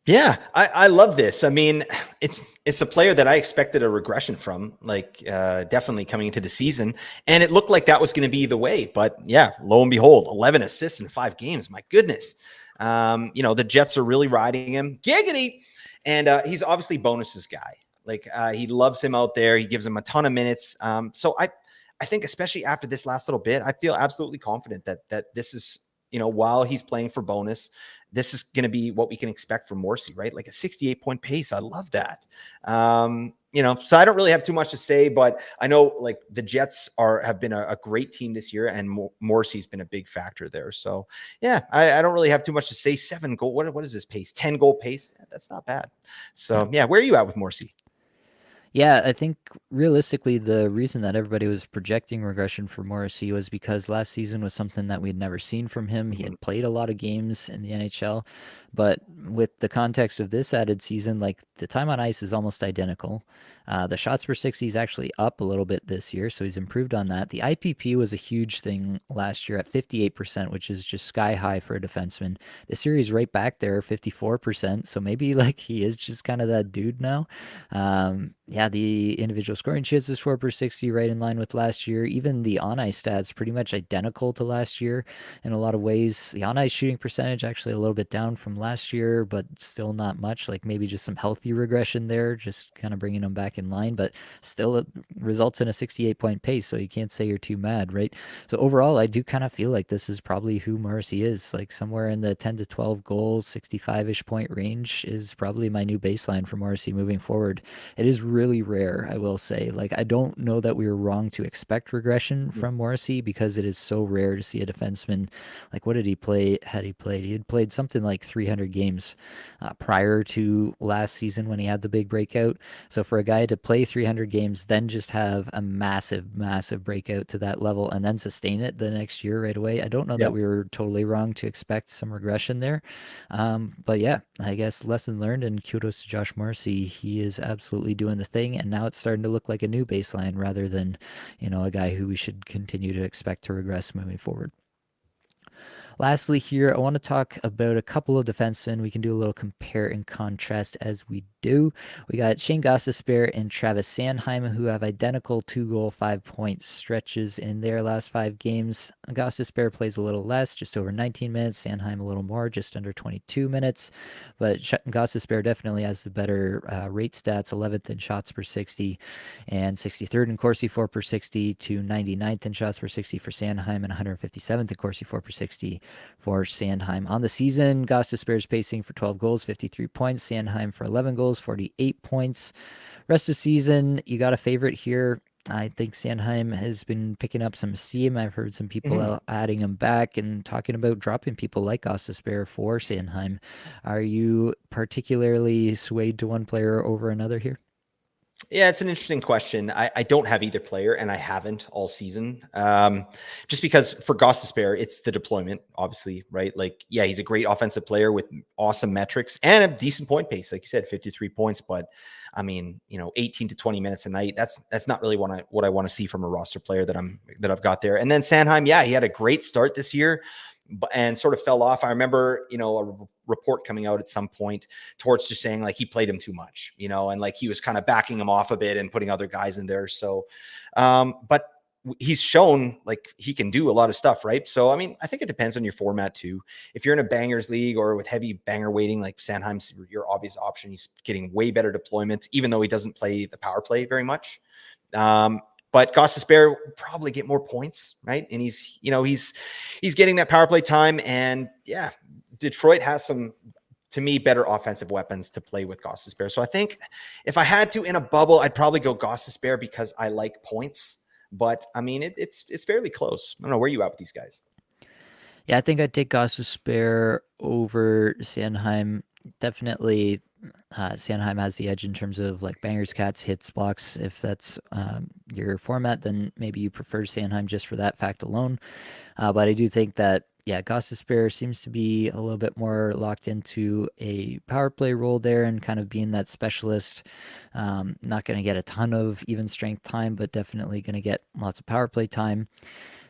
Yeah, I love this. I mean, it's a player that I expected a regression from, like definitely coming into the season, and it looked like that was going to be the way. But yeah, lo and behold, 11 assists in 5 games. My goodness, the Jets are really riding him, giggity, and he's obviously Bonus's guy. Like he loves him out there. He gives him a ton of minutes. So I think especially after this last little bit, I feel absolutely confident that this is while he's playing for Bonus, this is going to be what we can expect from Morrissey, right? Like a 68-point pace. I love that. So I don't really have too much to say, but I know like the Jets have been a great team this year, and Morrissey's been a big factor there. So yeah, I don't really have too much to say. 7 goal. What is this pace? 10-goal pace. That's not bad. Yeah. So yeah, where are you at with Morrissey? Yeah, I think realistically, the reason that everybody was projecting regression for Morrissey was because last season was something that we'd never seen from him. He Mhm. had played a lot of games in the NHL, but with the context of this added season, like the time on ice is almost identical. The shots per 60 is actually up a little bit this year, so he's improved on that. The IPP was a huge thing last year at 58%, which is just sky high for a defenseman. This year he's right back there, 54%, so maybe like he is just kind of that dude now. Yeah, the individual scoring chances 4 per 60, right in line with last year. Even the on ice stats pretty much identical to last year in a lot of ways. The on ice shooting percentage actually a little bit down from last year, but still not much. Like maybe just some healthy regression there, just kind of bringing them back in line. But still, it results in a 68-point pace, so you can't say you're too mad, right? So overall, I do kind of feel like this is probably who Morrissey is. Like somewhere in the 10 to 12 goals, 65-ish point range is probably my new baseline for Morrissey moving forward. It is really rare, I will say. Like, I don't know that we were wrong to expect regression from Morrissey because it is so rare to see a defenseman. Like, what did he play? Had he played? He had played something like 300 games prior to last season when he had the big breakout. So, for a guy to play 300 games, then just have a massive, massive breakout to that level and then sustain it the next year right away, I don't know that Yep. we were totally wrong to expect some regression there. But yeah, I guess lesson learned and kudos to Josh Morrissey. He is absolutely doing the thing, and now it's starting to look like a new baseline rather than, a guy who we should continue to expect to regress moving forward. Lastly, here, I want to talk about a couple of defensemen. We can do a little compare and contrast as we do. We got Shane Gostisbehere and Travis Sanheim, who have identical 2 goal, 5 point stretches in their last 5 games. Gostisbehere plays a little less, just over 19 minutes. Sanheim a little more, just under 22 minutes. But Gostisbehere definitely has the better rate stats, 11th in shots per 60 and 63rd in Corsi 4 per 60 to 99th in shots per 60 for Sanheim and 157th in Corsi 4 per 60 for Sanheim. On the season, Gostisbehere's pacing for 12 goals, 53 points. Sanheim for 11 goals, 48 points. Rest of season, you got a favorite here. I think Sanheim has been picking up some steam. I've heard some Mhm. people adding him back and talking about dropping people like Gostisbehere for Sanheim. Are you particularly swayed to one player over another here? Yeah, it's an interesting question. I don't have either player, and I haven't all season. Just because for Gostisbehere, it's the deployment, obviously, right? Like, yeah, he's a great offensive player with awesome metrics and a decent point pace, like you said, 53 points. But I mean, 18 to 20 minutes a night. That's not really what I want to see from a roster player that I've got there. And then Sanheim, yeah, he had a great start this year, and sort of fell off. I remember, a report coming out at some point towards just saying like he played him too much, and like he was kind of backing him off a bit and putting other guys in there. So, but he's shown like he can do a lot of stuff, right? So, I mean, I think it depends on your format too. If you're in a bangers league or with heavy banger weighting, like Sanheim's your obvious option. He's getting way better deployment, even though he doesn't play the power play very much. But Gostisbehere will probably get more points, right? And he's getting that power play time. And yeah, Detroit has some, to me, better offensive weapons to play with Gostisbehere. So I think if I had to in a bubble, I'd probably go Gostisbehere because I like points. But I mean, it's fairly close. I don't know where you at with these guys. Yeah, I think I'd take Gostisbehere over Sanheim. Definitely, Sanheim has the edge in terms of like bangers, cats, hits, blocks. If that's your format, then maybe you prefer Sanheim just for that fact alone. But I do think that, yeah, Gostisbehere seems to be a little bit more locked into a power play role there and kind of being that specialist. Not going to get a ton of even strength time, but definitely going to get lots of power play time.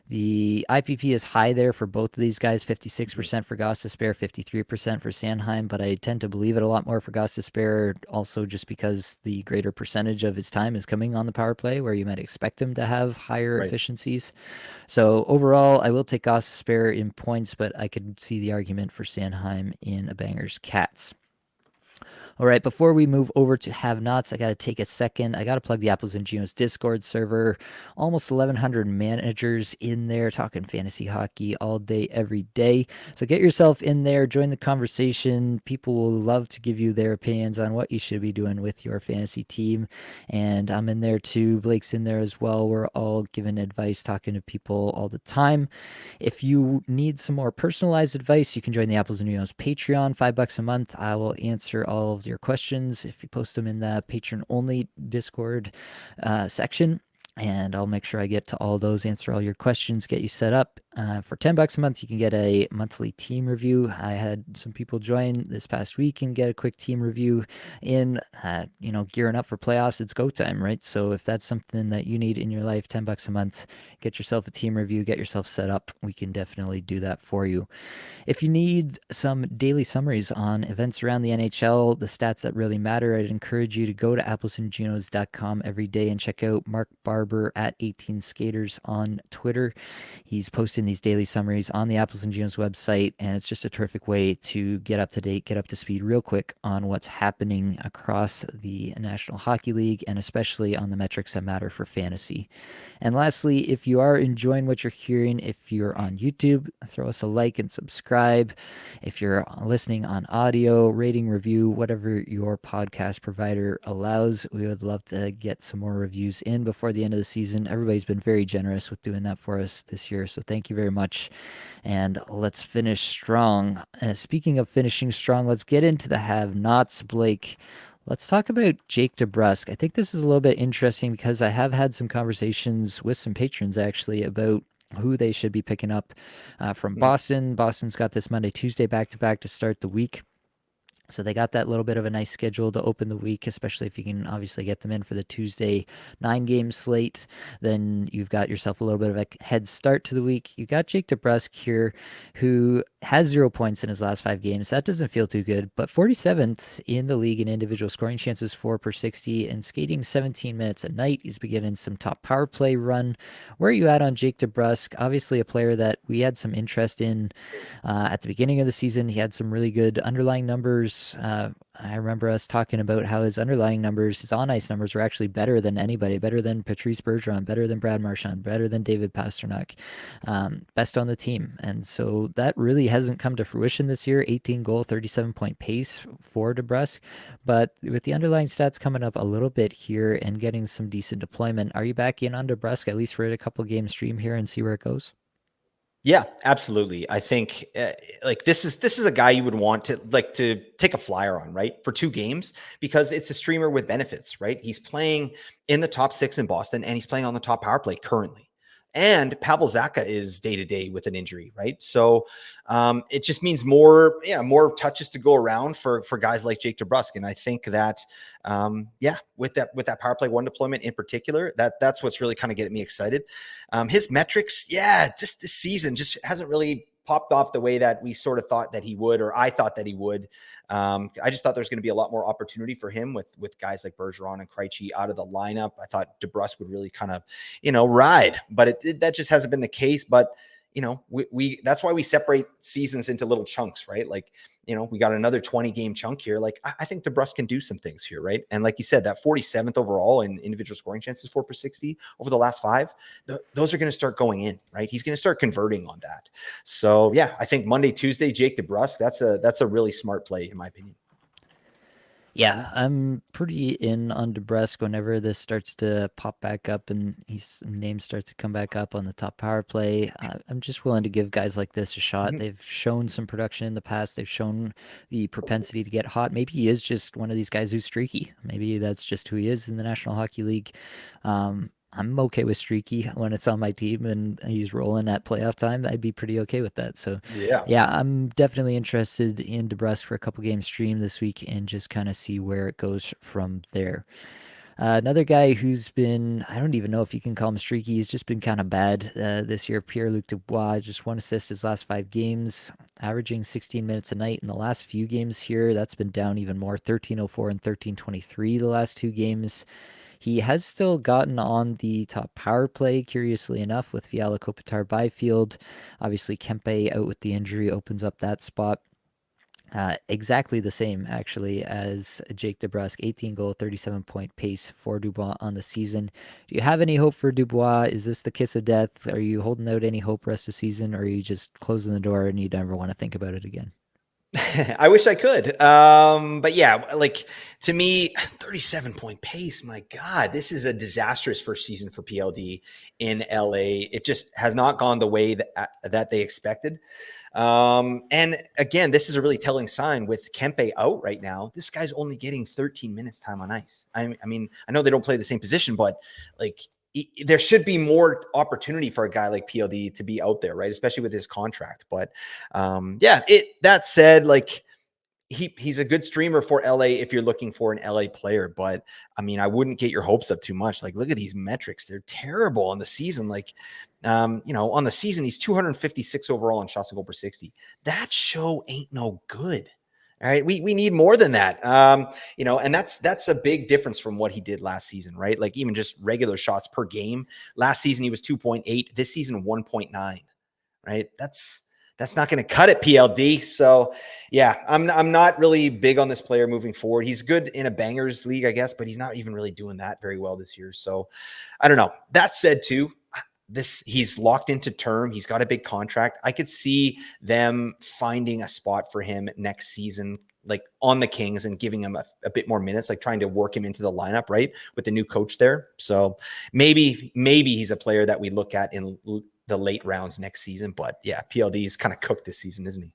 The IPP is high there for both of these guys, 56% for Gostisbehere, 53% for Sanheim, but I tend to believe it a lot more for Gostisbehere also just because the greater percentage of his time is coming on the power play where you might expect him to have higher Right. efficiencies. So overall, I will take Gostisbehere in points, but I could see the argument for Sanheim in a banger's cats. All right, before we move over to have nots, I got to take a second. I got to plug the Apples and Genos Discord server. Almost 1,100 managers in there talking fantasy hockey all day, every day. So get yourself in there, join the conversation. People will love to give you their opinions on what you should be doing with your fantasy team. And I'm in there too. Blake's in there as well. We're all giving advice, talking to people all the time. If you need some more personalized advice, you can join the Apples and Genos Patreon, $5 a month. I will answer all of your questions if you post them in the patron only Discord section. And I'll make sure I get to all those, answer all your questions, get you set up. For $10 a month, you can get a monthly team review. I had some people join this past week and get a quick team review in, gearing up for playoffs. It's go time, right? So if that's something that you need in your life, $10 a month, get yourself a team review, get yourself set up. We can definitely do that for you. If you need some daily summaries on events around the NHL, the stats that really matter, I'd encourage you to go to applesandgenos.com every day and check out Mark Barber at 18 Skaters on Twitter. He's posting these daily summaries on the Apples and Genos website, and it's just a terrific way to get up to date, get up to speed real quick on what's happening across the National Hockey League, and especially on the metrics that matter for fantasy. And lastly, if you are enjoying what you're hearing, if you're on YouTube, throw us a like and subscribe. If you're listening on audio, rating, review, whatever your podcast provider allows, we would love to get some more reviews in before the end of the season. Everybody's been very generous with doing that for us this year, so thank you very much. And let's finish strong. Speaking of finishing strong, let's get into the have-nots, Blake. Let's talk about Jake DeBrusk. I think this is a little bit interesting because I have had some conversations with some patrons actually about who they should be picking up from Boston. Boston's got this Monday, Tuesday back-to-back to start the week. So they got that little bit of a nice schedule to open the week, especially if you can obviously get them in for the Tuesday 9-game slate. Then you've got yourself a little bit of a head start to the week. You got Jake DeBrusk here, who has 0 points in his last 5 games. That doesn't feel too good, but 47th in the league in individual scoring chances, 4 per 60, and skating 17 minutes a night. He's beginning some top power play run. Where are you at on Jake DeBrusk? Obviously a player that we had some interest in at the beginning of the season. He had some really good underlying numbers. I remember us talking about how his underlying numbers, his on-ice numbers, were actually better than anybody, better than Patrice Bergeron, better than Brad Marchand, better than David Pastrnak, best on the team. And so that really hasn't come to fruition this year. 18-goal, 37-point pace for DeBrusk. But with the underlying stats coming up a little bit here and getting some decent deployment, are you back in on DeBrusk, at least for a couple game stream here, and see where it goes? Yeah, absolutely. I think like this is a guy you would want to take a flyer on, right? For 2 games, because it's a streamer with benefits, right? He's playing in the top 6 in Boston, and he's playing on the top power play currently. And Pavel Zacha is day to day with an injury, right? So it just means more touches to go around for guys like Jake DeBrusk. And I think that with that power play 1 deployment in particular, that's what's really kind of getting me excited. His metrics, just this season just hasn't really popped off the way that we sort of thought that he would, or I thought that he would. I just thought there's going to be a lot more opportunity for him with guys like Bergeron and Krejci out of the lineup. I thought DeBrusk would really kind of, ride, but that just hasn't been the case. But we that's why we separate seasons into little chunks, right? Like, we got another 20-game chunk here. Like, I think DeBrusk can do some things here, right? And like you said, that 47th overall in individual scoring chances, 4/60 over the last 5, those are going to start going in, right? He's going to start converting on that. So yeah, I think Monday, Tuesday, Jake DeBrusk, that's a really smart play in my opinion. Yeah, I'm pretty in on DeBrusk whenever this starts to pop back up and his name starts to come back up on the top power play. I'm just willing to give guys like this a shot. Mm-hmm. They've shown some production in the past. They've shown the propensity to get hot. Maybe he is just one of these guys who's streaky. Maybe that's just who he is in the National Hockey League. I'm okay with streaky when it's on my team and he's rolling at playoff time. I'd be pretty okay with that. So, Yeah. yeah, I'm definitely interested in DeBrusk for a couple games stream this week and just kind of see where it goes from there. Another guy who's been, I don't even know if you can call him streaky, he's just been kind of bad this year. Pierre-Luc Dubois, just 1 assist his last 5 games, averaging 16 minutes a night in the last few games here. That's been down even more, 13:04 and 13:23 the last 2 games. He has still gotten on the top power play, curiously enough, with Fiala, Kopitar, Byfield. Obviously, Kempe out with the injury opens up that spot. Exactly the same, actually, as Jake DeBrusk, 18 goal, 37-point pace for Dubois on the season. Do you have any hope for Dubois? Is this the kiss of death? Are you holding out any hope rest of season, or are you just closing the door and you never want to think about it again? I wish I could. But yeah, like to me, 37-point pace. My God, this is a disastrous first season for PLD in LA. It just has not gone the way that they expected. And again, this is a really telling sign with Kempe out right now. This guy's only getting 13 minutes time on ice. I mean, I know they don't play the same position, but like there should be more opportunity for a guy like PLD to be out there, right? Especially with his contract. But that said, like he's a good streamer for LA if you're looking for an LA player. But I mean, I wouldn't get your hopes up too much. Like, look at these metrics. They're terrible on the season. Like, on the season, he's 256 overall in shots to goal per 60. That show ain't no good. All right. We need more than that. And that's a big difference from what he did last season, right? Like even just regular shots per game. Last season, he was 2.8. This season, 1.9. Right. That's not going to cut it, PLD. So yeah, I'm not really big on this player moving forward. He's good in a bangers league, I guess, but he's not even really doing that very well this year. So I don't know. That said, too, he's locked into term. He's got a big contract. I could see them finding a spot for him next season, like on the Kings, and giving him a bit more minutes, like trying to work him into the lineup, right? With the new coach there. So maybe he's a player that we look at in the late rounds next season. But yeah, PLD is kind of cooked this season, isn't he?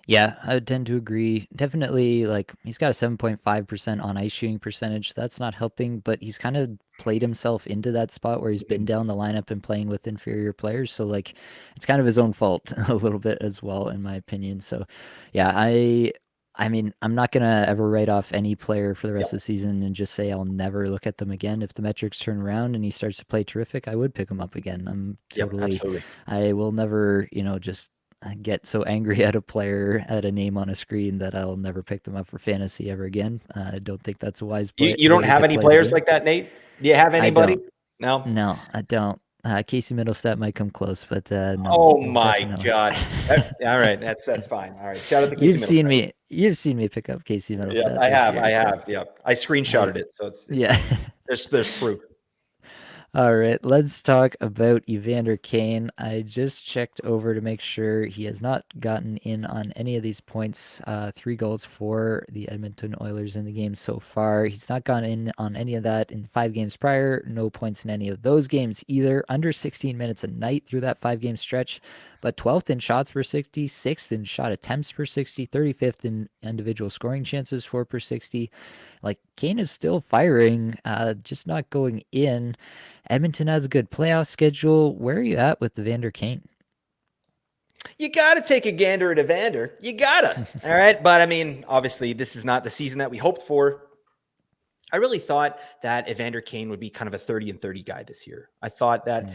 Yeah, I would tend to agree. Definitely, like, he's got a 7.5% on ice shooting percentage. That's not helping, but he's kind of played himself into that spot where he's been down the lineup and playing with inferior players. So, like, it's kind of his own fault a little bit as well, in my opinion. So, yeah, I mean, I'm not gonna ever write off any player for the rest of Yep. the season and just say I'll never look at them again. If the metrics turn around and he starts to play terrific, I would pick him up again. Yep. Absolutely. I will never, just get so angry at a player, at a name on a screen, that I'll never pick them up for fantasy ever again. I don't think that's a wise You don't way have to any play the players game. like that, Nate? Do you have I anybody? don't. No. No, I don't. Casey Middlestat might come close, but no, Oh my definitely. God. All right. That's fine. All right. Shout out to Casey You've Middleton. seen me. You've seen me pick up Casey Yeah, Middlestat I this have. year, I so have. Yep. I I screenshotted it. So yeah. there's proof. All right, let's talk about Evander Kane. I just checked over to make sure he has not gotten in on any of these points. 3 goals for the Edmonton Oilers in the game so far. He's not gotten in on any of that in 5 games prior. No points in any of those games either. Under 16 minutes a night through that 5 game stretch, but 12th in shots per 60, 6th in shot attempts per 60, 35th in individual scoring chances for per 60. Like Kane is still firing, just not going in. Edmonton has a good playoff schedule. Where are you at with Evander Kane? You got to take a gander at Evander. You got to. All right. But I mean, obviously, this is not the season that we hoped for. I really thought that Evander Kane would be kind of a 30-30 guy this year. I thought that,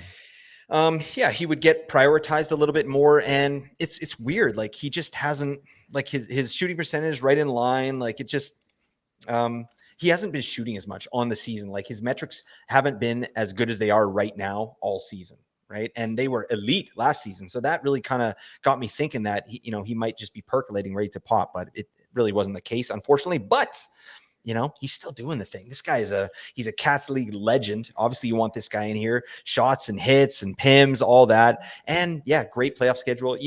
he would get prioritized a little bit more. And it's weird. Like he just hasn't, like his shooting percentage right in line. Like it just, he hasn't been shooting as much on the season. Like his metrics haven't been as good as they are right now all season. Right. And they were elite last season. So that really kind of got me thinking that he might just be percolating, ready to pop, but it really wasn't the case, unfortunately. But he's still doing the thing. This guy he's a Cats League legend. Obviously, you want this guy in here, shots and hits and PIMs, all that. And yeah, great playoff schedule.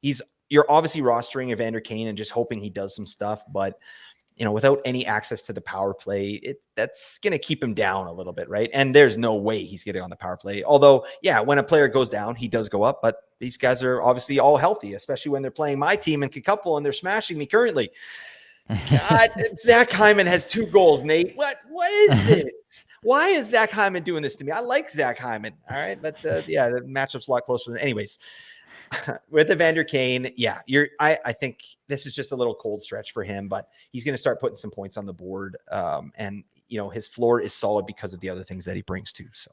You're obviously rostering Evander Kane and just hoping he does some stuff, but without any access to the power play, that's going to keep him down a little bit, right? And there's no way he's getting on the power play. Although, yeah, when a player goes down, he does go up, but these guys are obviously all healthy, especially when they're playing my team in Cupful and they're smashing me currently. God, Zach Hyman has 2 goals, Nate. What is this? Why is Zach Hyman doing this to me? I like Zach Hyman. All right. But yeah, the matchup's a lot closer. Anyways, with Evander Kane, yeah, I think this is just a little cold stretch for him, but he's going to start putting some points on the board. And his floor is solid because of the other things that he brings too. So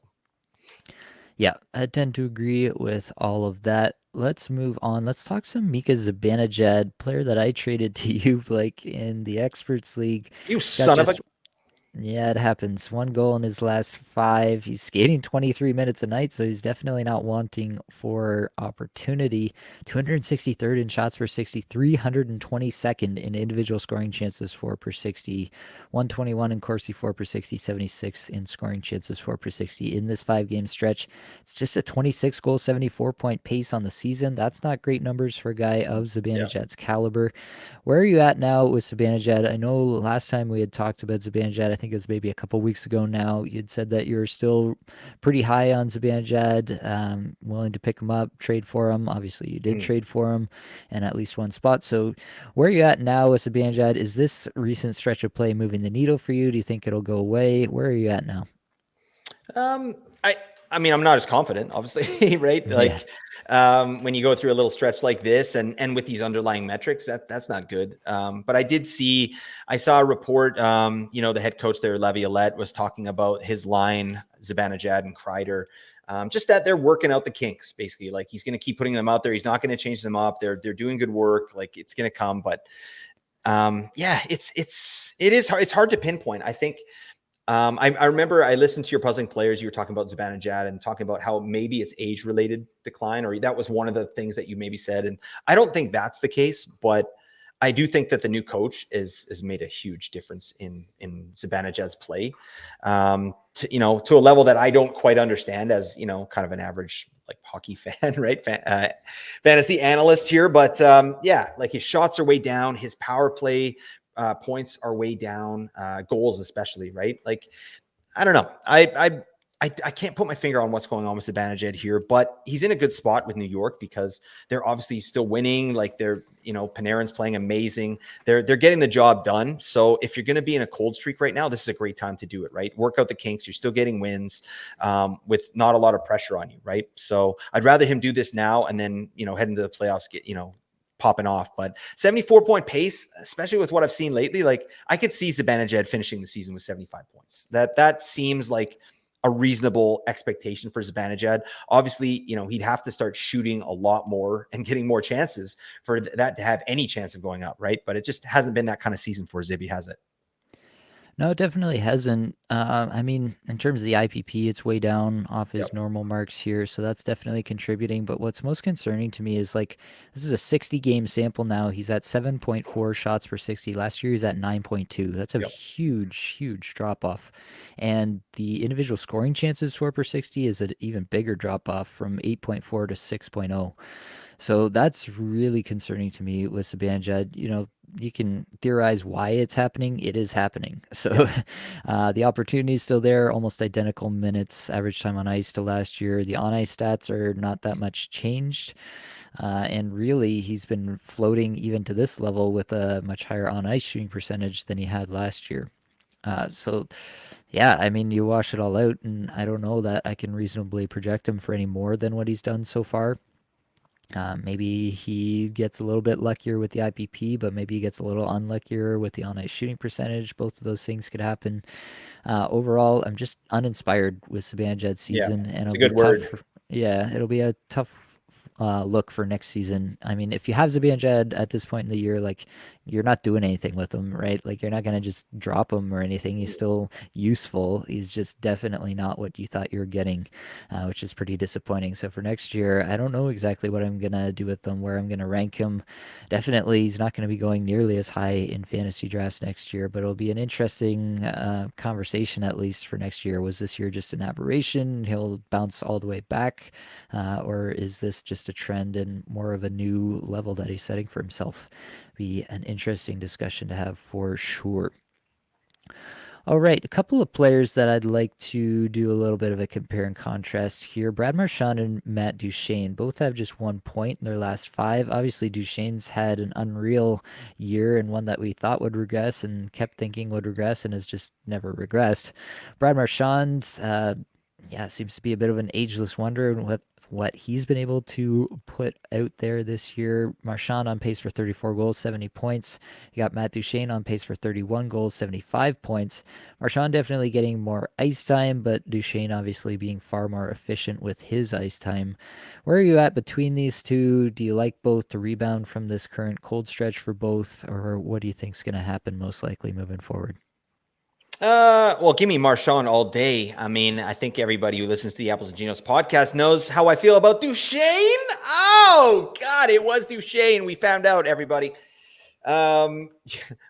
Yeah, I tend to agree with all of that. Let's move on. Let's talk some Mika Zibanejad, player that I traded to you, like in the Experts League. you He's got son of a just Yeah, it happens. 1 goal in his last 5. He's skating 23 minutes a night, so he's definitely not wanting for opportunity. 263rd in shots per 60, 322nd in individual scoring chances for per 60, 121 in Corsi for per 60, 76th in scoring chances for per 60 in this 5 game stretch. It's just a 26 goal, 74-point pace on the season. That's not great numbers for a guy of yeah. Zibanejad's caliber. Where are you at now with Zibanejad? I know last time we had talked about Zibanejad, I think it was maybe a couple weeks ago now, you'd said that you're still pretty high on Zibanejad, willing to pick him up, trade for him. Obviously, you did trade for him and at least one spot. So where are you at now with Zibanejad? Is this recent stretch of play moving the needle for you? Do you think it'll go away? Where are you at now? Um, I mean, I'm not as confident, obviously, right? Yeah. Like, when you go through a little stretch like this, and with these underlying metrics, that's not good. But I saw a report. The head coach there, Laviolette, was talking about his line, Zibanejad and Kreider. Just that they're working out the kinks, basically. Like he's going to keep putting them out there. He's not going to change them up. They're doing good work. Like it's going to come, but yeah, it is hard. It's hard to pinpoint. I think. I remember I listened to your puzzling players. You were talking about Zibanejad and talking about how maybe it's age-related decline, or that was one of the things that you maybe said. And I don't think that's the case, but I do think that the new coach has made a huge difference in Zibanejad's play, to a level that I don't quite understand as kind of an average like hockey fan, right? Fantasy analyst here, but yeah, like his shots are way down, his power play points are way down, goals especially, right? Like, I don't know. I can't put my finger on what's going on with Zibanejad here, but he's in a good spot with New York because they're obviously still winning. Like Panarin's playing amazing. They're getting the job done. So if you're going to be in a cold streak right now, this is a great time to do it, right? Work out the kinks. You're still getting wins with not a lot of pressure on you, right? So I'd rather him do this now and then, head into the playoffs, get, popping off. But 74-point pace, especially with what I've seen lately, like I could see Zibanejad finishing the season with 75 points. That seems like a reasonable expectation for Zibanejad. Obviously, he'd have to start shooting a lot more and getting more chances for that to have any chance of going up, right? But it just hasn't been that kind of season for Zibby, has it? No, it definitely hasn't. I mean, in terms of the IPP, it's way down off his Yep. normal marks here, so that's definitely contributing. But what's most concerning to me is like this is a 60 game sample now. He's at 7.4 shots per 60. Last year he's at 9.2. That's a Yep. huge drop off. And the individual scoring chances for per 60 is an even bigger drop off from 8.4 to 6.0. So that's really concerning to me with Sabanjad. You can theorize why it's happening. It is happening. Yep. So the opportunity is still there, almost identical minutes, average time on ice to last year. The on ice stats are not that much changed. And really, he's been floating even to this level with a much higher on ice shooting percentage than he had last year. So, yeah, I mean, you wash it all out, and I don't know that I can reasonably project him for any more than what he's done so far. Maybe he gets a little bit luckier with the IPP, but maybe he gets a little unluckier with the on ice shooting percentage. Both of those things could happen. Overall, I'm just uninspired with Sabanjad's Yeah. season, and It's it'll a be good tough. word. Yeah, it'll be a tough look for next season. I mean, if you have Sabanjad at this point in the year, like you're not doing anything with him, right? Like you're not gonna just drop him or anything. He's still useful. He's just definitely not what you thought you were getting, which is pretty disappointing. So for next year, I don't know exactly what I'm gonna do with him, where I'm gonna rank him. Definitely, he's not going to be going nearly as high in fantasy drafts next year, but it'll be an interesting conversation at least for next year. Was this year just an aberration? He'll bounce all the way back, or is this just a trend and more of a new level that he's setting for himself? Be an interesting discussion to have for sure. All right, a couple of players that I'd like to do a little bit of a compare and contrast here. Brad Marchand and Matt Duchene both have just 1 point in their last five. Obviously, Duchene's had an unreal year and one that we thought would regress and kept thinking would regress and has just never regressed. Brad Marchand, yeah, seems to be a bit of an ageless wonder in what he's been able to put out there this year. Marchand on pace for 34 goals, 70 points. You got Matt Duchene on pace for 31 goals, 75 points. Marchand definitely getting more ice time, but Duchene obviously being far more efficient with his ice time. Where are you at between these two? Do you like both to rebound from this current cold stretch for both, or what do you think is going to happen most likely moving forward? Well, give me Marchand all day. I mean, I think everybody who listens to the Apples and Genos podcast knows how I feel about Duchesne. Oh God, it was Duchesne. We found out, everybody. Um,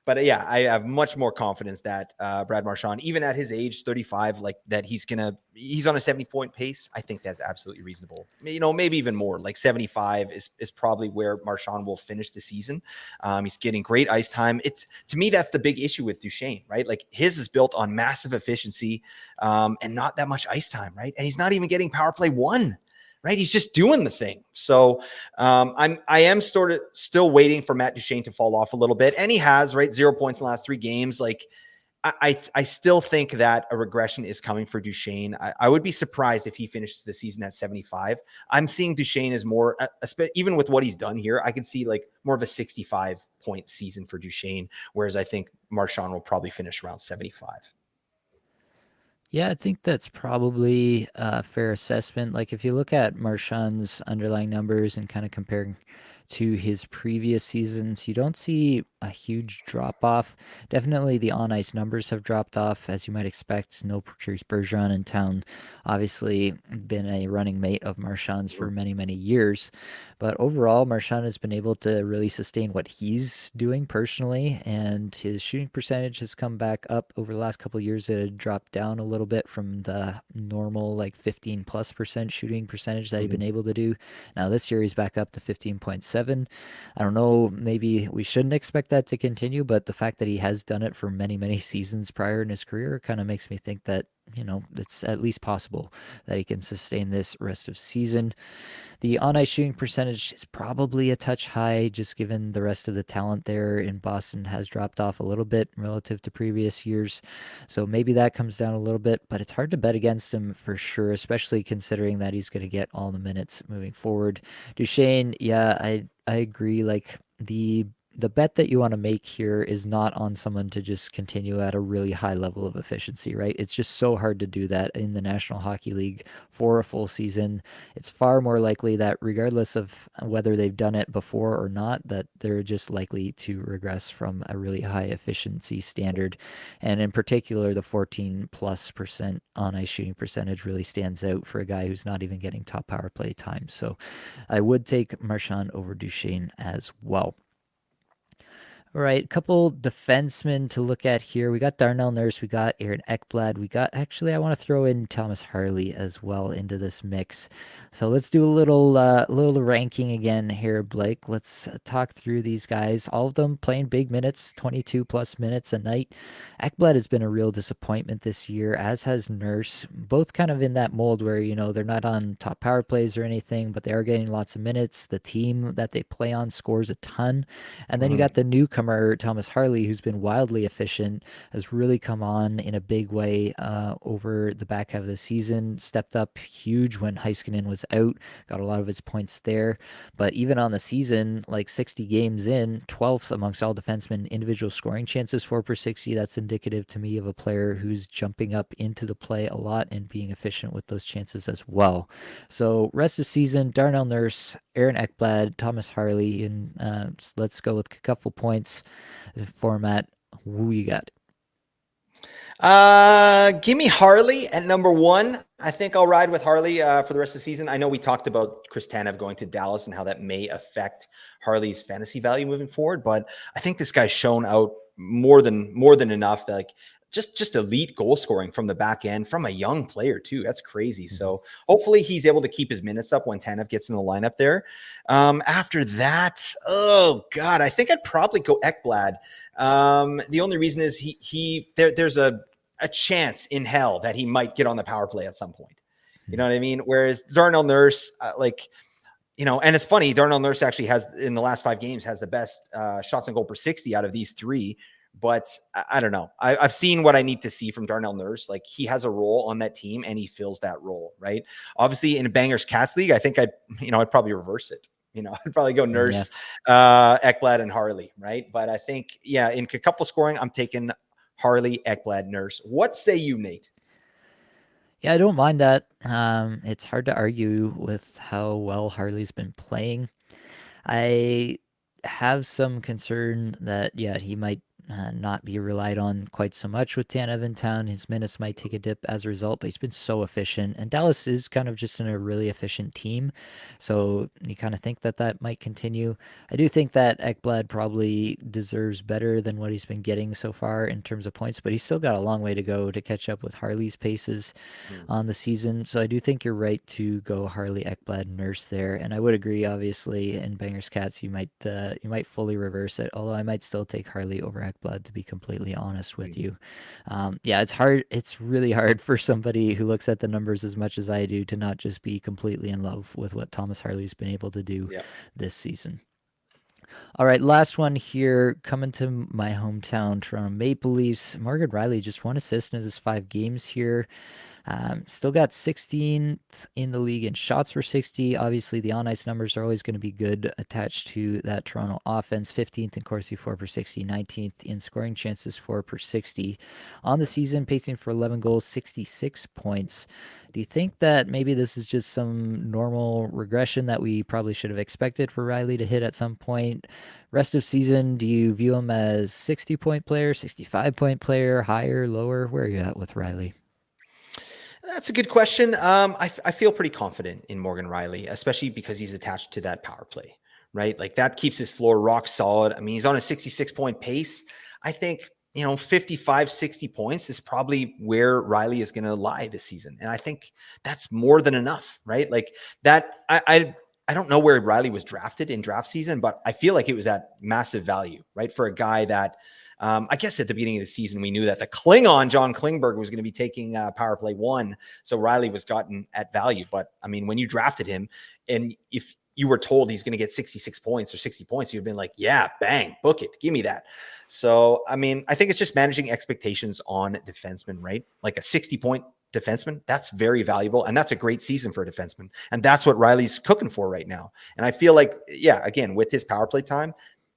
but yeah, I have much more confidence that Brad Marchand, even at his age, 35, like that he's on a 70-point pace. I think that's absolutely reasonable. Maybe even more, like 75 is probably where Marchand will finish the season. He's getting great ice time. To me, that's the big issue with Duchesne, right? Like his is built on massive efficiency and not that much ice time, right? And he's not even getting power play one. Right, he's just doing the thing. So I am sort of still waiting for Matt Duchene to fall off a little bit, and he has, right, 0 points in the last 3 games. Like I still think that a regression is coming for Duchene. I would be surprised if he finishes the season at 75. I'm seeing Duchene as more, even with what he's done here, I can see like more of a 65-point season for Duchene, whereas I think Marchand will probably finish around 75. Yeah, I think that's probably a fair assessment. Like if you look at Marchand's underlying numbers and kind of comparing to his previous seasons, you don't see a huge drop off. Definitely the on ice numbers have dropped off, as you might expect. No Patrice Bergeron in town. Obviously, been a running mate of Marchand's for many, many years. But overall, Marchand has been able to really sustain what he's doing personally, and his shooting percentage has come back up over the last couple of years. It had dropped down a little bit from the normal like 15+% shooting percentage that he'd been Mhm. able to do. Now this year he's back up to 15.7. I don't know, maybe we shouldn't expect that to continue, but the fact that he has done it for many, many seasons prior in his career kind of makes me think that, it's at least possible that he can sustain this rest of season. The on ice shooting percentage is probably a touch high, just given the rest of the talent there in Boston has dropped off a little bit relative to previous years. So maybe that comes down a little bit, but it's hard to bet against him for sure, especially considering that he's going to get all the minutes moving forward. Duchesne, yeah, I agree. Like the bet that you want to make here is not on someone to just continue at a really high level of efficiency, right? It's just so hard to do that in the National Hockey League for a full season. It's far more likely that regardless of whether they've done it before or not, that they're just likely to regress from a really high efficiency standard. And in particular, the 14+% on ice shooting percentage really stands out for a guy who's not even getting top power play time. So I would take Marchand over Duchesne as well. All right, a couple defensemen to look at here. We got Darnell Nurse, we got Aaron Ekblad, we got actually I want to throw in Thomas Harley as well into this mix. So let's do a little ranking again here, Blake. Let's talk through these guys. All of them playing big minutes, 22 plus minutes a night. Ekblad has been a real disappointment this year, as has Nurse. Both kind of in that mold where they're not on top power plays or anything, but they are getting lots of minutes. The team that they play on scores a ton, and then you got the newcomer Thomas Harley, who's been wildly efficient, has really come on in a big way over the back half of the season. Stepped up huge when Heiskanen was out, got a lot of his points there. But even on the season, like 60 games in, 12th amongst all defensemen, individual scoring chances 4/60. That's indicative to me of a player who's jumping up into the play a lot and being efficient with those chances as well. So rest of season, Darnell Nurse, Aaron Ekblad, Thomas Harley, and let's go with a couple points format. Who you got? Give me Harley at number one. I think I'll ride with Harley for the rest of the season. I know we talked about Chris Tanev going to Dallas and how that may affect Harley's fantasy value moving forward, but I think this guy's shown out more than enough that just elite goal scoring from the back end from a young player too. That's crazy. So hopefully he's able to keep his minutes up when Tanev gets in the lineup there. After that, oh God, I think I'd probably go Ekblad. The only reason is there's a chance in hell that he might get on the power play at some point. You know what I mean? Whereas Darnell Nurse, and it's funny, Darnell Nurse actually has in the last 5 games has the best shots on goal per 60 out of these 3. But I don't know. I've seen what I need to see from Darnell Nurse. Like he has a role on that team and he fills that role, right? Obviously in a Bangers Cats League, I think I'd probably reverse it. I'd probably go Nurse, Ekblad, and Harley, right? But I think, in a couple scoring, I'm taking Harley, Ekblad, Nurse. What say you, Nate? Yeah, I don't mind that. It's hard to argue with how well Harley's been playing. I have some concern that, he might not be relied on quite so much with Tanev in town. His minutes might take a dip as a result, but he's been so efficient. And Dallas is kind of just in a really efficient team. So you kind of think that might continue. I do think that Ekblad probably deserves better than what he's been getting so far in terms of points, but he's still got a long way to go to catch up with Harley's paces on the season. So I do think you're right to go Harley, Ekblad, Nurse there. And I would agree, obviously, in Bangers Cats, you might fully reverse it, although I might still take Harley over Ekblad, to be completely honest with you. It's hard. It's really hard for somebody who looks at the numbers as much as I do to not just be completely in love with what Thomas Harley's been able to do this season. All right, last one here. Coming to my hometown, Toronto Maple Leafs. Morgan Rielly just 1 assist in his 5 games here. Still got 16th in the league in shots per 60. Obviously, the on-ice numbers are always going to be good attached to that Toronto offense. 15th in Corsi 4/60, 19th in scoring chances 4/60. On the season, pacing for 11 goals, 66 points. Do you think that maybe this is just some normal regression that we probably should have expected for Rielly to hit at some point? Rest of season, do you view him as 60-point player, 65-point player, higher, lower? Where are you at with Rielly? That's a good question. I feel pretty confident in Morgan Rielly, especially because he's attached to that power play, right? Like that keeps his floor rock solid. I mean, he's on a 66-point pace. I think, 55, 60 points is probably where Rielly is going to lie this season. And I think that's more than enough, right? Like that, I don't know where Rielly was drafted in draft season, but I feel like it was at massive value, right? For a guy that, I guess at the beginning of the season, we knew that the Klingon, John Klingberg, was going to be taking power play 1. So Rielly was gotten at value. But I mean, when you drafted him and if you were told he's going to get 66 points or 60 points, you've been like, yeah, bang, book it. Give me that. So, I mean, I think it's just managing expectations on defensemen, right? Like a 60-point defenseman, that's very valuable. And that's a great season for a defenseman. And that's what Rielly's cooking for right now. And I feel like, again, with his power play time,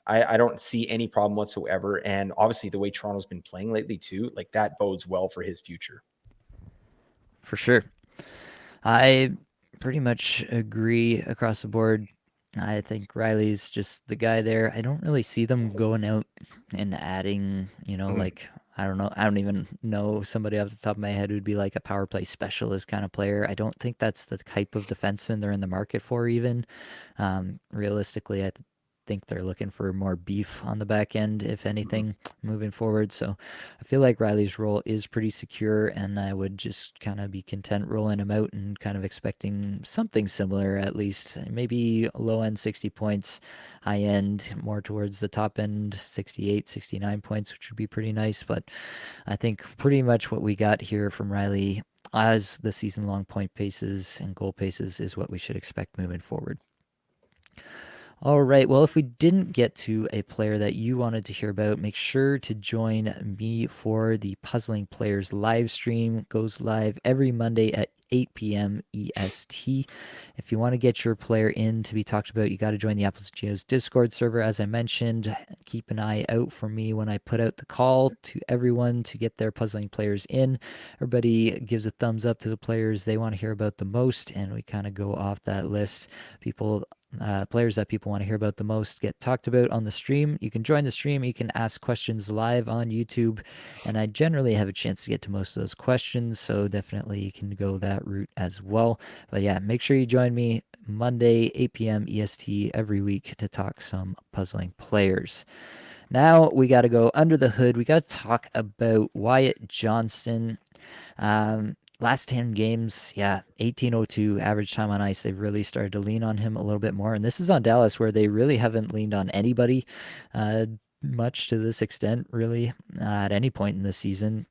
I don't see any problem whatsoever. And obviously, the way Toronto's been playing lately too, like that bodes well for his future. For sure. I pretty much agree across the board. I think Riley's just the guy there. I don't really see them going out and adding, Mhm. like, I don't know. I don't even know somebody off the top of my head who'd be like a power play specialist kind of player. I don't think that's the type of defenseman they're in the market for, even. Realistically, think they're looking for more beef on the back end, if Mhm. anything, moving forward. So I feel like Riley's role is pretty secure, and I would just kind of be content rolling him out and kind of expecting something similar, at least. Maybe low end 60 points, high end more towards the top end 68, 69 points, which would be pretty nice. But I think pretty much what we got here from Riley as the season long point paces and goal paces is what we should expect moving forward. All right. Well, if we didn't get to a player that you wanted to hear about, make sure to join me for the Puzzling Players live stream. It goes live every Monday at 8 p.m. EST. If you want to get your player in to be talked about, you got to join the Apples and Geos Discord server. As I mentioned, keep an eye out for me when I put out the call to everyone to get their Puzzling Players in. Everybody gives a thumbs up to the players they want to hear about the most, and we kind of go off that list. Players that people want to hear about the most get talked about on the stream. You can join the stream, you can ask questions live on YouTube, and I generally have a chance to get to most of those questions, so definitely you can go that route as well. But yeah, make sure you join me Monday, 8 p.m. EST every week to talk some puzzling players. Now we got to go under the hood. We got to talk about Wyatt Johnston. Last 10 games, yeah, 1802 average time on ice. They've really started to lean on him a little bit more. And this is on Dallas, where they really haven't leaned on anybody uh, much to this extent, really, at any point in this season.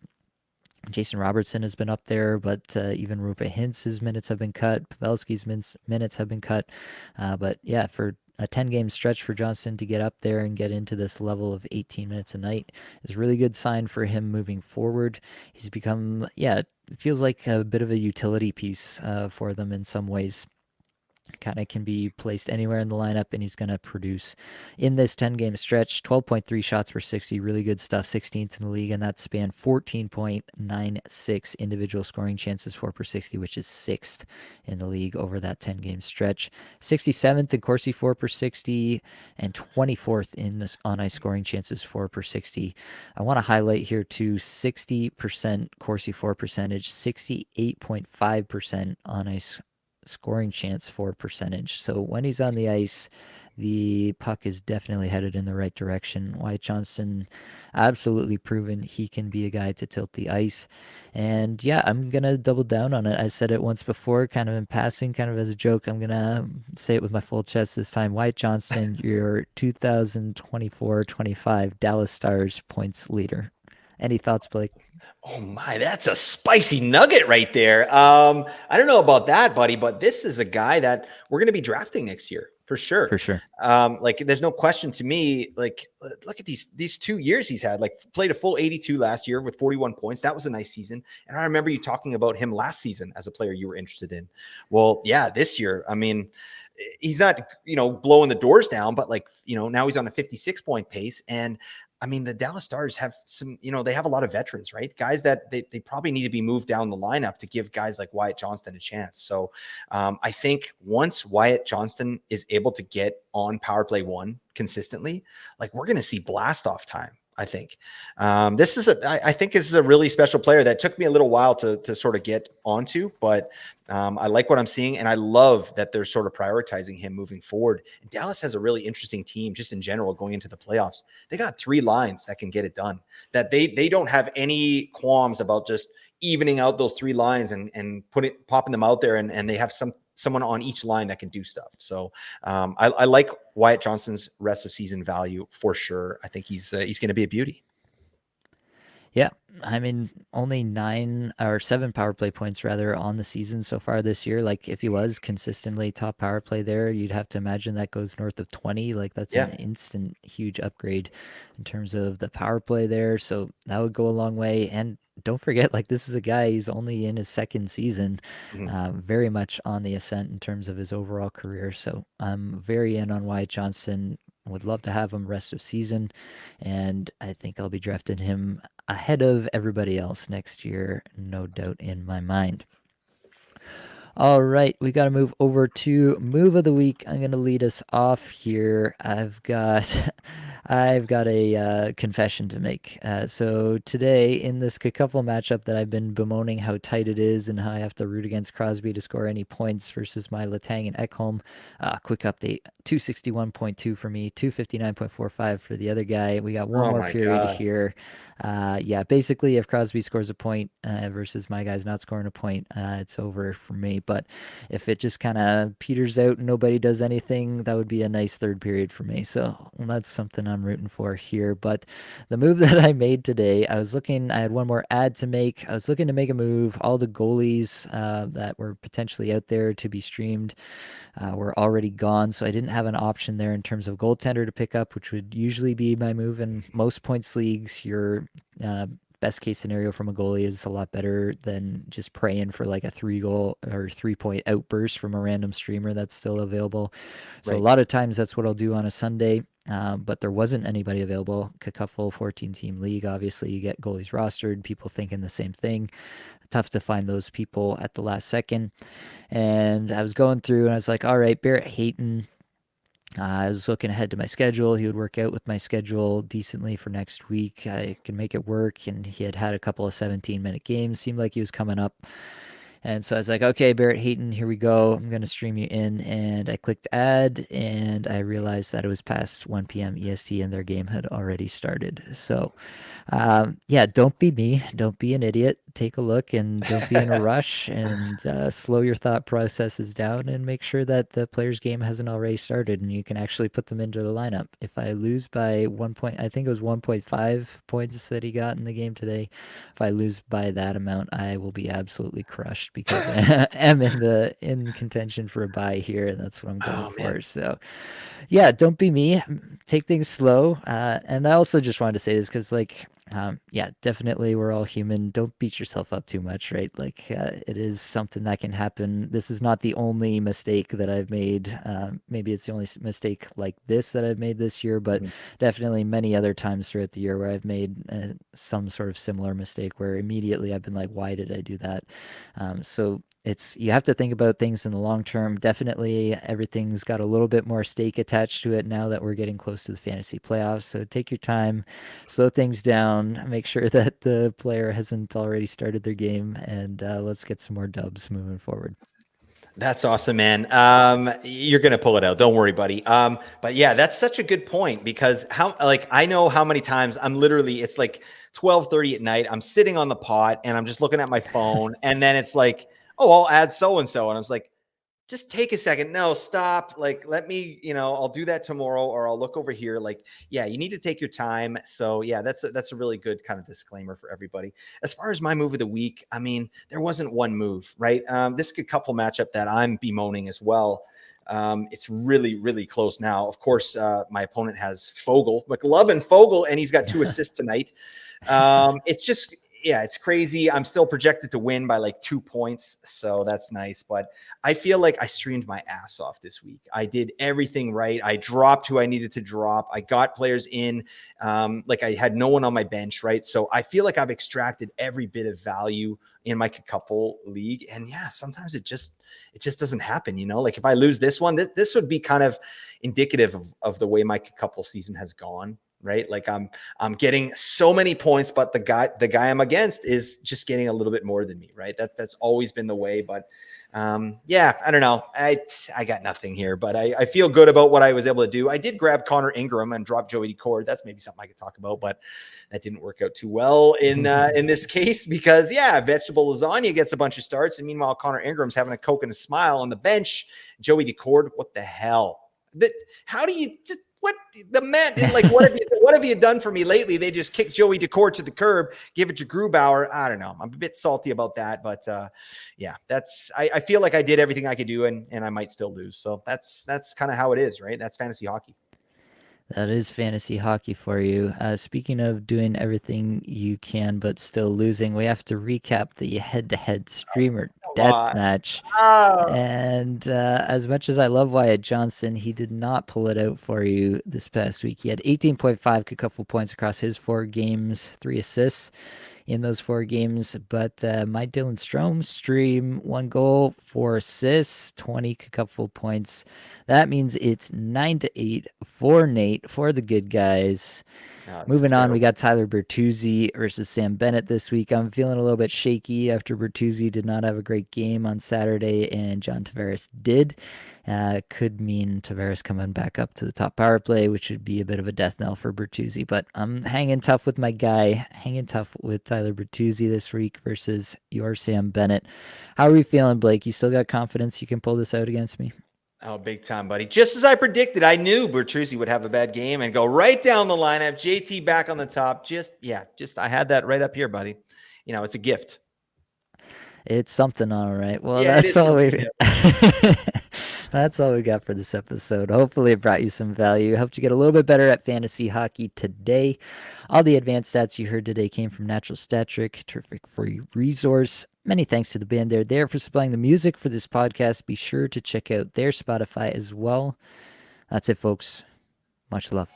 Jason Robertson has been up there, but even Rupert Hintz's minutes have been cut. Pavelski's minutes have been cut. But yeah, for a 10-game stretch for Johnston to get up there and get into this level of 18 minutes a night is a really good sign for him moving forward. He's become, yeah, it feels like a bit of a utility piece for them in some ways. Kind of can be placed anywhere in the lineup, and he's going to produce in this 10-game stretch. 12.3 shots per 60, really good stuff. 16th in the league in that span. 14.96 individual scoring chances for per 60, which is 6th in the league over that 10-game stretch. 67th in Corsi for per 60, and 24th in this on ice scoring chances for per 60. I want to highlight here too 60% Corsi for percentage, 68.5% on ice scoring chance for percentage. So when he's on the ice, the puck is definitely headed in the right direction. Wyatt Johnston, absolutely proven he can be a guy to tilt the ice. And yeah, I'm going to double down on it. I said it once before, kind of in passing, kind of as a joke. I'm going to say it with my full chest this time. Wyatt Johnston, your 2024-25 Dallas Stars points leader. Any thoughts, Blake? Oh my, that's a spicy nugget right there. I don't know about that, buddy, but this is a guy that we're going to be drafting next year for sure. For sure. Like, there's no question to me. Like, look at these 2 years he's had. Like, played a full 82 last year with 41 points. That was a nice season. And I remember you talking about him last season as a player you were interested in. Well, yeah, this year, I mean, he's not, blowing the doors down, but like, now he's on a 56-point pace. And I mean, the Dallas Stars have some, they have a lot of veterans, right? Guys that they probably need to be moved down the lineup to give guys like Wyatt Johnston a chance. So I think once Wyatt Johnston is able to get on power play one consistently, like we're going to see blast off time. I think I think this is a really special player that took me a little while to sort of get onto, but I like what I'm seeing, and I love that they're sort of prioritizing him moving forward. And Dallas has a really interesting team just in general going into the playoffs. They got 3 lines that can get it done. That they don't have any qualms about just evening out those 3 lines and popping them out there, and they have someone on each line that can do stuff. So I like Wyatt Johnston's rest of season value for sure. I think he's going to be a beauty. Yeah, I mean, only 9 or 7 power play points rather on the season so far this year. Like, if he was consistently top power play there, you'd have to imagine that goes north of 20. Like, that's an Yeah. instant huge upgrade in terms of the power play there. So that would go a long way. And don't forget, like, this is a guy, he's only in his second season, Mhm. very much on the ascent in terms of his overall career. So I'm very in on Wyatt Johnston. would love to have him rest of season, and I think I'll be drafting him ahead of everybody else next year, no doubt in my mind. All right, we got to move over to move of the week. I'm going to lead us off here. I've got a confession to make. So today in this Cacuffle matchup that I've been bemoaning how tight it is and how I have to root against Crosby to score any points versus my Letang and Ekholm. Quick update: 261.2 for me, 259.45 for the other guy. We got one Oh more my period God. here. Yeah, basically, if Crosby scores a point versus my guy's not scoring a point, it's over for me. But if it just kind of peters out and nobody does anything, that would be a nice third period for me. So that's something I'm rooting for here. But the move that I made today, I had one more ad to make. I was looking to make a move. All the goalies that were potentially out there to be streamed were already gone. So I didn't have an option there in terms of goaltender to pick up, which would usually be my move in most points leagues. Your best case scenario from a goalie is a lot better than just praying for like a 3 goal or 3 point outburst from a random streamer that's still available. So a Right. lot of times that's what I'll do on a Sunday. But there wasn't anybody available. Cacuffle 14 team league. Obviously, you get goalies rostered, people thinking the same thing. Tough to find those people at the last second. And I was going through and I was like, all right, Barrett Hayton. I was looking ahead to my schedule. He would work out with my schedule decently for next week. I can make it work. And he had had a couple of 17-minute games. Seemed like he was coming up. And so I was like, okay, Barrett Hayton, here we go. I'm going to stream you in. And I clicked add, and I realized that it was past 1 p.m. EST and their game had already started. So yeah, don't be me. Don't be an idiot. Take a look and don't be in a rush and slow your thought processes down and make sure that the player's game hasn't already started and you can actually put them into the lineup. If I lose by 1 point, I think it was 1.5 points that he got in the game today. If I lose by that amount, I will be absolutely crushed because I am in contention for a bye here, and that's what I'm going Oh man. for. So yeah, don't be me. Take things slow. And I also just wanted to say this because, like, yeah, definitely we're all human. Don't beat yourself up too much, right? Like, it is something that can happen. This is not the only mistake that I've made. Maybe it's the only mistake like this that I've made this year, but Mhm. definitely many other times throughout the year where I've made some sort of similar mistake where immediately I've been like, why did I do that? So it's you have to think about things in the long term. Definitely everything's got a little bit more stake attached to it now that we're getting close to the fantasy playoffs. So take your time, slow things down, make sure that the player hasn't already started their game, and let's get some more dubs moving forward. That's awesome, man. You're gonna pull it out. Don't worry, buddy. But yeah, that's such a good point because how like I know how many times I'm literally it's like 12:30 at night. I'm sitting on the pot and I'm just looking at my phone, and then it's like, oh, I'll add so and so, and I was like, just take a second. No, stop. Like, let me, I'll do that tomorrow or I'll look over here. Like, yeah, you need to take your time. So yeah, that's a really good kind of disclaimer for everybody. As far as my move of the week, I mean, there wasn't one move, right? This could couple matchup that I'm bemoaning as well. It's really, really close now. Of course, my opponent has McLovin Fogel, and he's got 2 assists tonight. It's just, yeah, it's crazy. I'm still projected to win by like 2 points. So that's nice. But I feel like I streamed my ass off this week. I did everything right. I dropped who I needed to drop. I got players in. Like I had no one on my bench, right? So I feel like I've extracted every bit of value in my couple league. And yeah, sometimes it just doesn't happen, Like if I lose this one, this would be kind of indicative of the way my couple season has gone. Right. Like I'm getting so many points, but the guy I'm against is just getting a little bit more than me. Right. That's always been the way. But yeah, I don't know. I got nothing here, but I feel good about what I was able to do. I did grab Connor Ingram and drop Joey Cord. That's maybe something I could talk about, but that didn't work out too well in this case because yeah, vegetable lasagna gets a bunch of starts, and meanwhile Connor Ingram's having a Coke and a smile on the bench. Joey Cord, what the hell? How do you just what the man like what have you done for me lately? They just kicked Joey Decord to the curb, give it to Grubauer. I don't know. I'm a bit salty about that, but yeah, I feel like I did everything I could do, and I might still lose. So that's kind of how it is, right? That's fantasy hockey. That is fantasy hockey for you. Speaking of doing everything you can but still losing, we have to recap the head-to-head streamer Come on. Deathmatch. Oh, And as much as I love Wyatt Johnston, he did not pull it out for you this past week. He had 18.5 couple points across his 4 games, 3 assists in those 4 games. But my Dylan Strome stream, 1 goal, 4 assists, 20 couple points. That means it's 9-8 for Nate, for the good guys. no, this is Moving on, we terrible. got Tyler Bertuzzi versus Sam Bennett this week. I'm feeling a little bit shaky after Bertuzzi did not have a great game on Saturday and John Tavares did. Could mean Tavares coming back up to the top power play, which would be a bit of a death knell for Bertuzzi. But I'm hanging tough with my guy, hanging tough with Tyler Bertuzzi this week versus your Sam Bennett. How are we feeling, Blake? You still got confidence you can pull this out against me? Oh, big time, buddy. Just as I predicted, I knew Bertuzzi would have a bad game and go right down the lineup. JT back on the top. I had that right up here, buddy. It's a gift. It's something, all right. Well, Yeah, it that's is all something. we that's all we got for this episode. Hopefully, it brought you some value. Helped you get a little bit better at fantasy hockey today. All the advanced stats you heard today came from Natural Stat Trick, terrific free resource. Many thanks to the band there for supplying the music for this podcast. Be sure to check out their Spotify as well. That's it, folks. Much love.